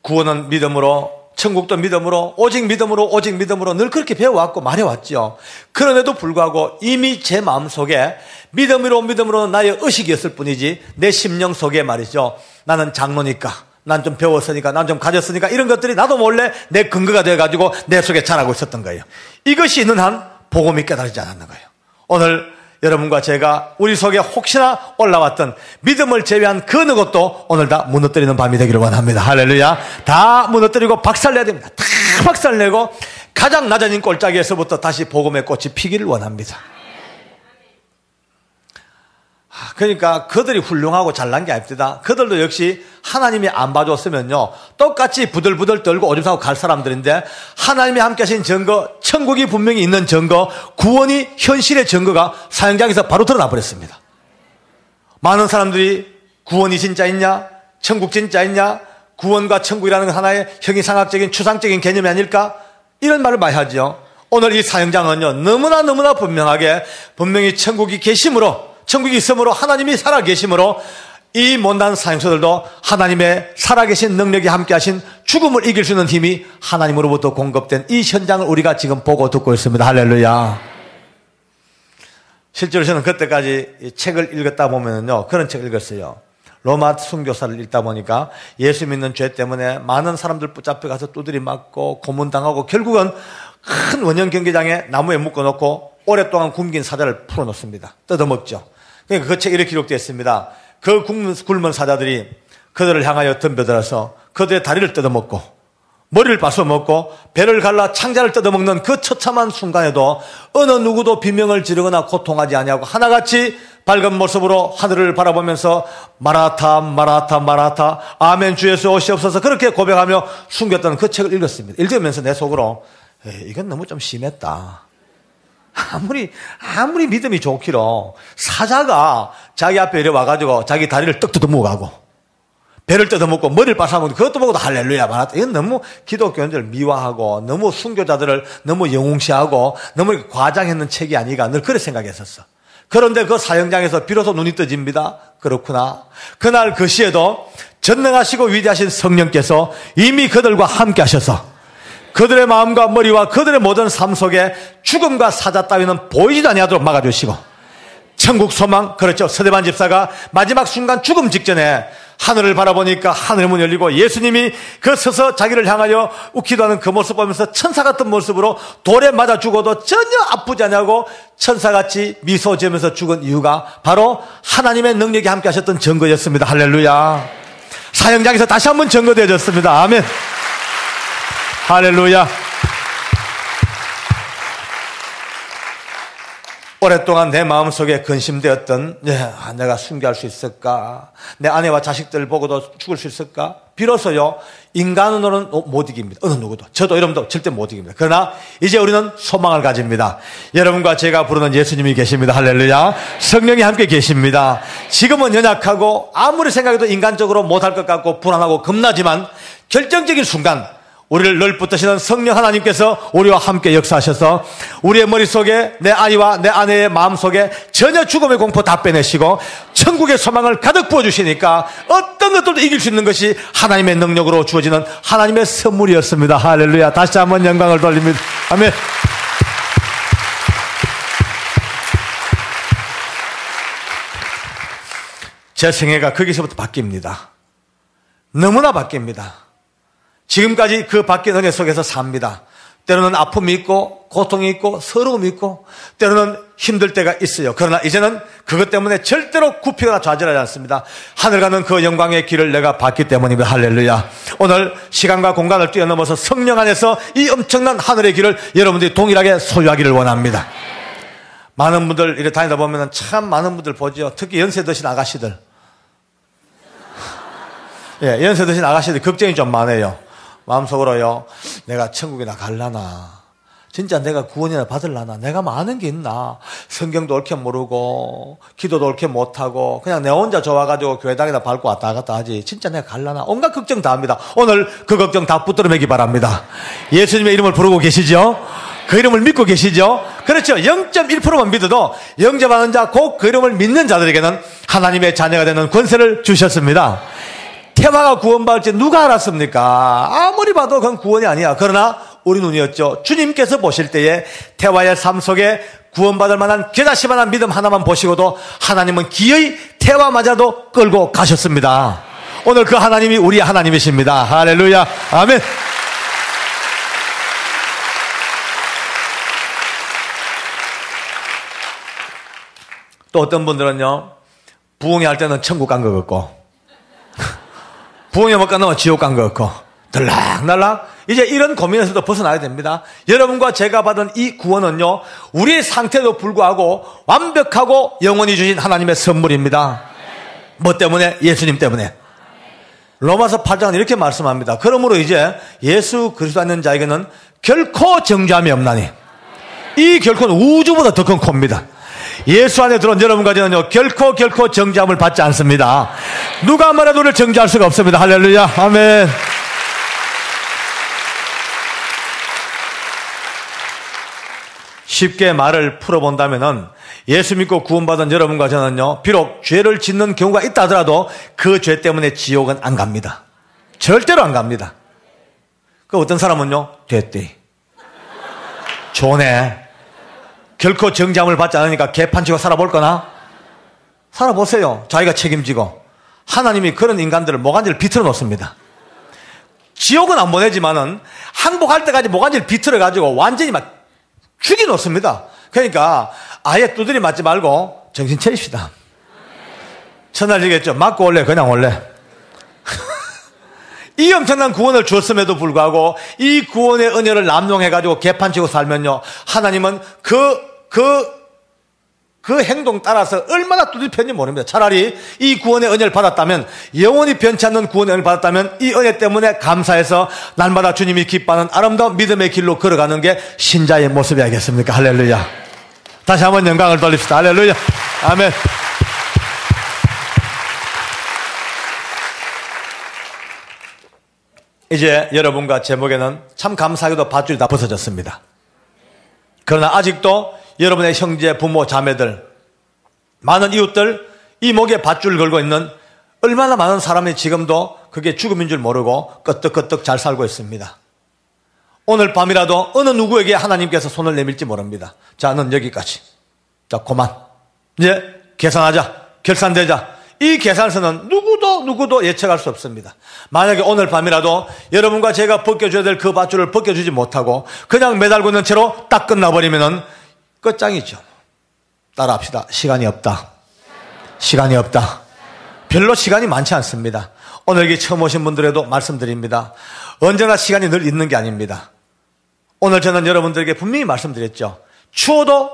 구원은 믿음으로, 천국도 믿음으로, 오직 믿음으로 늘 그렇게 배워왔고 말해왔죠. 그런데도 불구하고 이미 제 마음속에 믿음으로 나의 의식이었을 뿐이지 내 심령 속에 말이죠. 나는 장로니까, 난 좀 배웠으니까, 난 좀 가졌으니까 이런 것들이 나도 몰래 내 근거가 돼가지고 내 속에 자라고 있었던 거예요. 이것이 있는 한 복음이 깨달아지지 않았는 거예요. 오늘 여러분과 제가 우리 속에 혹시나 올라왔던 믿음을 제외한 그 어느 것도 오늘 다 무너뜨리는 밤이 되기를 원합니다. 할렐루야. 다 무너뜨리고 박살내야 됩니다. 다 박살내고 가장 낮아진 꼴짜기에서부터 다시 복음의 꽃이 피기를 원합니다. 그러니까 그들이 훌륭하고 잘난 게 아닙니다. 그들도 역시 하나님이 안 봐줬으면요 똑같이 부들부들 떨고 오줌 싸고 갈 사람들인데 하나님이 함께 하신 증거, 천국이 분명히 있는 증거, 구원이 현실의 증거가 사형장에서 바로 드러나 버렸습니다. 많은 사람들이 구원이 진짜 있냐, 천국 진짜 있냐, 구원과 천국이라는 하나의 형이상학적인 추상적인 개념이 아닐까, 이런 말을 많이 하죠. 오늘 이 사형장은요 너무나 분명하게 분명히 천국이 계심으로, 천국이 있으므로, 하나님이 살아계심으로 이 못난 사형수들도 하나님의 살아계신 능력이 함께하신 죽음을 이길 수 있는 힘이 하나님으로부터 공급된 이 현장을 우리가 지금 보고 듣고 있습니다. 할렐루야. 실제로 저는 그때까지 이 책을 읽었다 보면요, 그런 책을 읽었어요. 로마 순교사를 읽다 보니까 예수 믿는 죄 때문에 많은 사람들 붙잡혀 가서 두드리 맞고 고문당하고 결국은 큰 원형 경기장에 나무에 묶어놓고 오랫동안 굶긴 사자를 풀어놓습니다. 뜯어먹죠. 그러니까 그 책에 이렇게 되어 있습니다. 그 굶은 사자들이 그들을 향하여 덤벼들어서 그들의 다리를 뜯어먹고 머리를 빻아먹고 배를 갈라 창자를 뜯어먹는 그 처참한 순간에도 어느 누구도 비명을 지르거나 고통하지 아니하고 하나같이 밝은 모습으로 하늘을 바라보면서 마라타 마라타 마라타 아멘 주 예수 오시옵소서 그렇게 고백하며 숨겼던 그 책을 읽었습니다. 읽으면서 내 속으로 이건 너무 좀 심했다. 아무리 믿음이 좋기로 사자가 자기 앞에 이래 와가지고 자기 다리를 떡 뜯어먹어가고 배를 뜯어먹고 머리를 빠사먹고 그것도 보고도 할렐루야 말았다. 이건 너무 기독교인들을 미화하고 너무 순교자들을 너무 영웅시하고 너무 과장했는 책이 아니가 늘 그렇게 생각했었어. 그런데 그 사형장에서 비로소 눈이 떠집니다. 그렇구나. 그날 그 시에도 전능하시고 위대하신 성령께서 이미 그들과 함께 하셔서 그들의 마음과 머리와 그들의 모든 삶 속에 죽음과 사자 따위는 보이지도 아니하도록 막아주시고 천국 소망, 그렇죠. 서대반 집사가 마지막 순간 죽음 직전에 하늘을 바라보니까 하늘의 문이 열리고 예수님이 그 서서 자기를 향하여 웃기도하는 그 모습 보면서 천사 같은 모습으로 돌에 맞아 죽어도 전혀 아프지 않냐고 천사같이 미소 지으면서 죽은 이유가 바로 하나님의 능력이 함께 하셨던 증거였습니다. 할렐루야. 사형장에서 다시 한번 증거되어졌습니다. 아멘. 할렐루야. 오랫동안 내 마음속에 근심되었던 내가 순교할 수 있을까? 내 아내와 자식들을 보고도 죽을 수 있을까? 비로소요, 인간으로는 못 이깁니다. 어느 누구도. 저도 여러분도 절대 못 이깁니다. 그러나 이제 우리는 소망을 가집니다. 여러분과 제가 부르는 예수님이 계십니다. 할렐루야. 성령이 함께 계십니다. 지금은 연약하고 아무리 생각해도 인간적으로 못할 것 같고 불안하고 겁나지만 결정적인 순간 우리를 늘 붙드시는 성령 하나님께서 우리와 함께 역사하셔서 우리의 머릿속에 내 아이와 내 아내의 마음속에 전혀 죽음의 공포 다 빼내시고 천국의 소망을 가득 부어주시니까 어떤 것들도 이길 수 있는 것이 하나님의 능력으로 주어지는 하나님의 선물이었습니다. 할렐루야. 다시 한번 영광을 돌립니다. 아멘. 제 생애가 거기서부터 바뀝니다. 너무나 바뀝니다. 지금까지 그 바뀐 은혜 속에서 삽니다. 때로는 아픔이 있고 고통이 있고 서러움이 있고 때로는 힘들 때가 있어요. 그러나 이제는 그것 때문에 절대로 굽히거나 좌절하지 않습니다. 하늘 가는 그 영광의 길을 내가 봤기 때문입니다. 할렐루야. 오늘 시간과 공간을 뛰어넘어서 성령 안에서 이 엄청난 하늘의 길을 여러분들이 동일하게 소유하기를 원합니다. 많은 분들 이렇게 다니다 보면 참 많은 분들 보죠. 특히 연세 드신 아가씨들. 예, 연세 드신 아가씨들 걱정이 좀 많아요. 마음속으로요, 내가 천국이나 갈라나, 진짜 내가 구원이나 받을라나, 내가 많은 게 있나, 성경도 옳게 모르고 기도도 옳게 못하고 그냥 내 혼자 좋아가지고 교회당에다 밟고 왔다 갔다 하지 진짜 내가 갈라나, 온갖 걱정 다 합니다. 오늘 그 걱정 다 붙들어매기 바랍니다. 예수님의 이름을 부르고 계시죠? 그 이름을 믿고 계시죠? 그렇죠. 0.1%만 믿어도 영접하는 자, 곧 그 이름을 믿는 자들에게는 하나님의 자녀가 되는 권세를 주셨습니다. 태화가 구원받을지 누가 알았습니까? 아무리 봐도 그건 구원이 아니야. 그러나 우리 눈이었죠. 주님께서 보실 때에 태화의 삶 속에 구원받을 만한 겨자씨만한 믿음 하나만 보시고도 하나님은 기어이 태화마저도 끌고 가셨습니다. 오늘 그 하나님이 우리의 하나님이십니다. 할렐루야. 아멘. 또 어떤 분들은요, 부흥회 할 때는 천국 간 것 같고 부흥회 못 가면 지옥 간 것 같고 들락날락. 이제 이런 고민에서도 벗어나야 됩니다. 여러분과 제가 받은 이 구원은요, 우리의 상태도 불구하고 완벽하고 영원히 주신 하나님의 선물입니다. 뭐 때문에? 예수님 때문에. 로마서 8장은 이렇게 말씀합니다. 그러므로 이제 예수 그리스도 믿는 자에게는 결코 정죄함이 없나니. 이 결코는 우주보다 더 큰 코입니다. 예수 안에 들어온 여러분까지는요, 결코 정죄함을 받지 않습니다. 누가 말해도 우리를 정죄할 수가 없습니다. 할렐루야. 아멘. 쉽게 말을 풀어본다면은 예수 믿고 구원받은 여러분과 저는요, 비록 죄를 짓는 경우가 있다 하더라도 그 죄 때문에 지옥은 안 갑니다. 절대로 안 갑니다. 그 어떤 사람은요, 됐대. 좋네. 결코 정죄함을 받지 않으니까 개판치고 살아볼 거나? 살아보세요. 자기가 책임지고. 하나님이 그런 인간들을 모간지를 비틀어 놓습니다. 지옥은 안 보내지만은 항복할 때까지 모간지를 비틀어 가지고 완전히 막 죽여 놓습니다. 그러니까 아예 두드리 맞지 말고 정신 차립시다. 첫날이겠죠. 맞고 올래, 그냥 올래. 이 엄청난 구원을 주었음에도 불구하고 이 구원의 은혜를 남용해가지고 개판치고 살면요, 하나님은 그 행동 따라서 얼마나 두들편지 모릅니다. 차라리 이 구원의 은혜를 받았다면, 영원히 변치 않는 구원의 은혜를 받았다면 이 은혜 때문에 감사해서 날마다 주님이 기뻐하는 아름다운 믿음의 길로 걸어가는 게 신자의 모습이 아니겠습니까? 할렐루야. 다시 한번 영광을 돌립시다. 할렐루야. 아멘. 이제 여러분과 제목에는 참 감사하게도 밧줄이 다 벗어졌습니다. 그러나 아직도 여러분의 형제, 부모, 자매들, 많은 이웃들, 이 목에 밧줄 걸고 있는 얼마나 많은 사람이 지금도 그게 죽음인 줄 모르고 끄떡끄떡 잘 살고 있습니다. 오늘 밤이라도 어느 누구에게 하나님께서 손을 내밀지 모릅니다. 자, 넌 여기까지. 자, 그만. 이제 계산하자. 결산되자. 이 계산서는 누구도 예측할 수 없습니다. 만약에 오늘 밤이라도 여러분과 제가 벗겨줘야 될 그 밧줄을 벗겨주지 못하고 그냥 매달고 있는 채로 딱 끝나버리면은 끝장이죠. 따라합시다. 시간이 없다. 시간이 없다. 별로 시간이 많지 않습니다. 오늘 여기 처음 오신 분들에도 말씀드립니다. 언제나 시간이 늘 있는 게 아닙니다. 오늘 저는 여러분들에게 분명히 말씀드렸죠. 추워도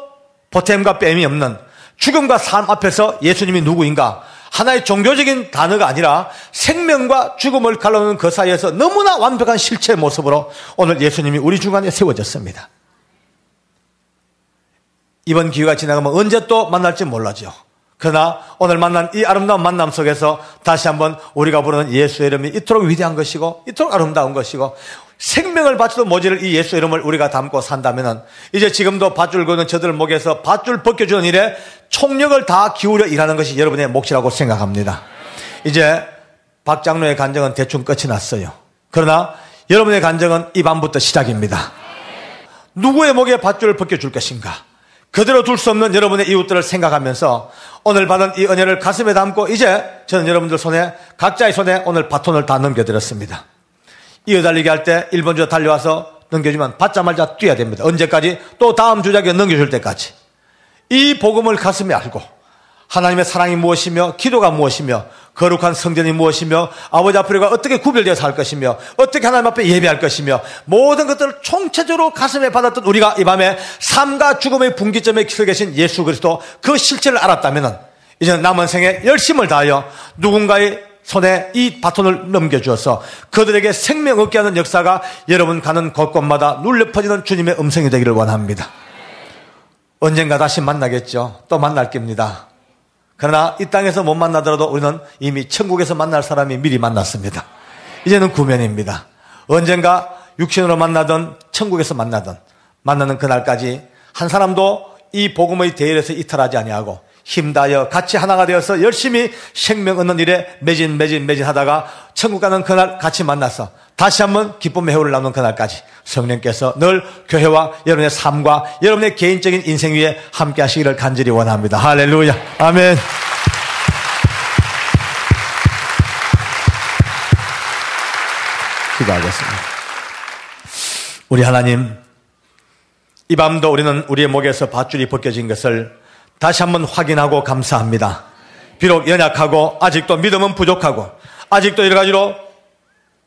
보탬과 뺨이 없는 죽음과 삶 앞에서 예수님이 누구인가, 하나의 종교적인 단어가 아니라 생명과 죽음을 갈라놓는 그 사이에서 너무나 완벽한 실체의 모습으로 오늘 예수님이 우리 중간에 세워졌습니다. 이번 기회가 지나가면 언제 또 만날지 몰라죠. 그러나 오늘 만난 이 아름다운 만남 속에서 다시 한번 우리가 부르는 예수의 이름이 이토록 위대한 것이고 이토록 아름다운 것이고 생명을 바쳐도 모자랄 이 예수의 이름을 우리가 담고 산다면 이제 지금도 밧줄 거는 저들 목에서 밧줄 벗겨주는 일에 총력을 다 기울여 일하는 것이 여러분의 몫이라고 생각합니다. 이제 박 장로의 간증은 대충 끝이 났어요. 그러나 여러분의 간증은 이 밤부터 시작입니다. 누구의 목에 밧줄을 벗겨줄 것인가? 그대로 둘 수 없는 여러분의 이웃들을 생각하면서 오늘 받은 이 은혜를 가슴에 담고 이제 저는 여러분들 손에, 각자의 손에 오늘 바톤을 다 넘겨드렸습니다. 이어달리기 할 때 1번 주자 달려와서 넘겨주면 받자마자 뛰어야 됩니다. 언제까지? 또 다음 주자에게 넘겨줄 때까지. 이 복음을 가슴에 알고 하나님의 사랑이 무엇이며 기도가 무엇이며 거룩한 성전이 무엇이며 아버지 앞에 우리가 어떻게 구별되어서 살 것이며 어떻게 하나님 앞에 예배할 것이며 모든 것들을 총체적으로 가슴에 받았던 우리가 이 밤에 삶과 죽음의 분기점에 서 계신 예수 그리스도 그 실체를 알았다면 이제는 남은 생에 열심을 다하여 누군가의 손에 이 바톤을 넘겨주어서 그들에게 생명 얻게 하는 역사가 여러분 가는 곳곳마다 눌려 퍼지는 주님의 음성이 되기를 원합니다. 언젠가 다시 만나겠죠. 또 만날 겁니다. 그러나 이 땅에서 못 만나더라도 우리는 이미 천국에서 만날 사람이 미리 만났습니다. 이제는 구면입니다. 언젠가 육신으로 만나든 천국에서 만나는 그날까지 한 사람도 이 복음의 대열에서 이탈하지 아니하고 힘다하여 같이 하나가 되어서 열심히 생명 얻는 일에 매진 하다가 천국 가는 그날 같이 만나서 다시 한번 기쁨의 해오를 나누는 그날까지 성령께서 늘 교회와 여러분의 삶과 여러분의 개인적인 인생 위에 함께 하시기를 간절히 원합니다. 할렐루야. 아멘. 기도하겠습니다. 우리 하나님, 이 밤도 우리는 우리의 목에서 밧줄이 벗겨진 것을 다시 한번 확인하고 감사합니다. 비록 연약하고 아직도 믿음은 부족하고 아직도 여러 가지로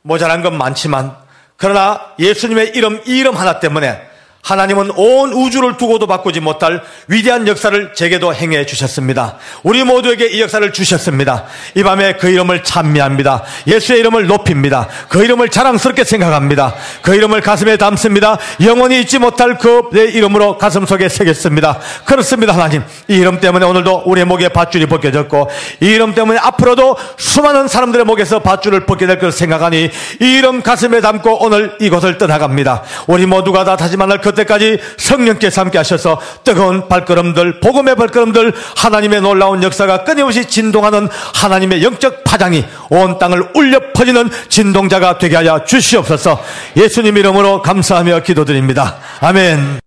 모자란 건 많지만 그러나 예수님의 이름, 이 이름 하나 때문에 하나님은 온 우주를 두고도 바꾸지 못할 위대한 역사를 제게도 행해 주셨습니다. 우리 모두에게 이 역사를 주셨습니다. 이 밤에 그 이름을 찬미합니다. 예수의 이름을 높입니다. 그 이름을 자랑스럽게 생각합니다. 그 이름을 가슴에 담습니다. 영원히 잊지 못할 그 내 이름으로 가슴 속에 새겼습니다. 그렇습니다. 하나님, 이 이름 때문에 오늘도 우리의 목에 밧줄이 벗겨졌고 이 이름 때문에 앞으로도 수많은 사람들의 목에서 밧줄을 벗게 될 것을 생각하니 이 이름 가슴에 담고 오늘 이곳을 떠나갑니다. 우리 모두가 다 다시 만날 그 때까지 성령께서 함께 하셔서 뜨거운 발걸음들, 복음의 발걸음들, 하나님의 놀라운 역사가 끊임없이 진동하는 하나님의 영적 파장이 온 땅을 울려 퍼지는 진동자가 되게 하여 주시옵소서. 예수님 이름으로 감사하며 기도드립니다. 아멘.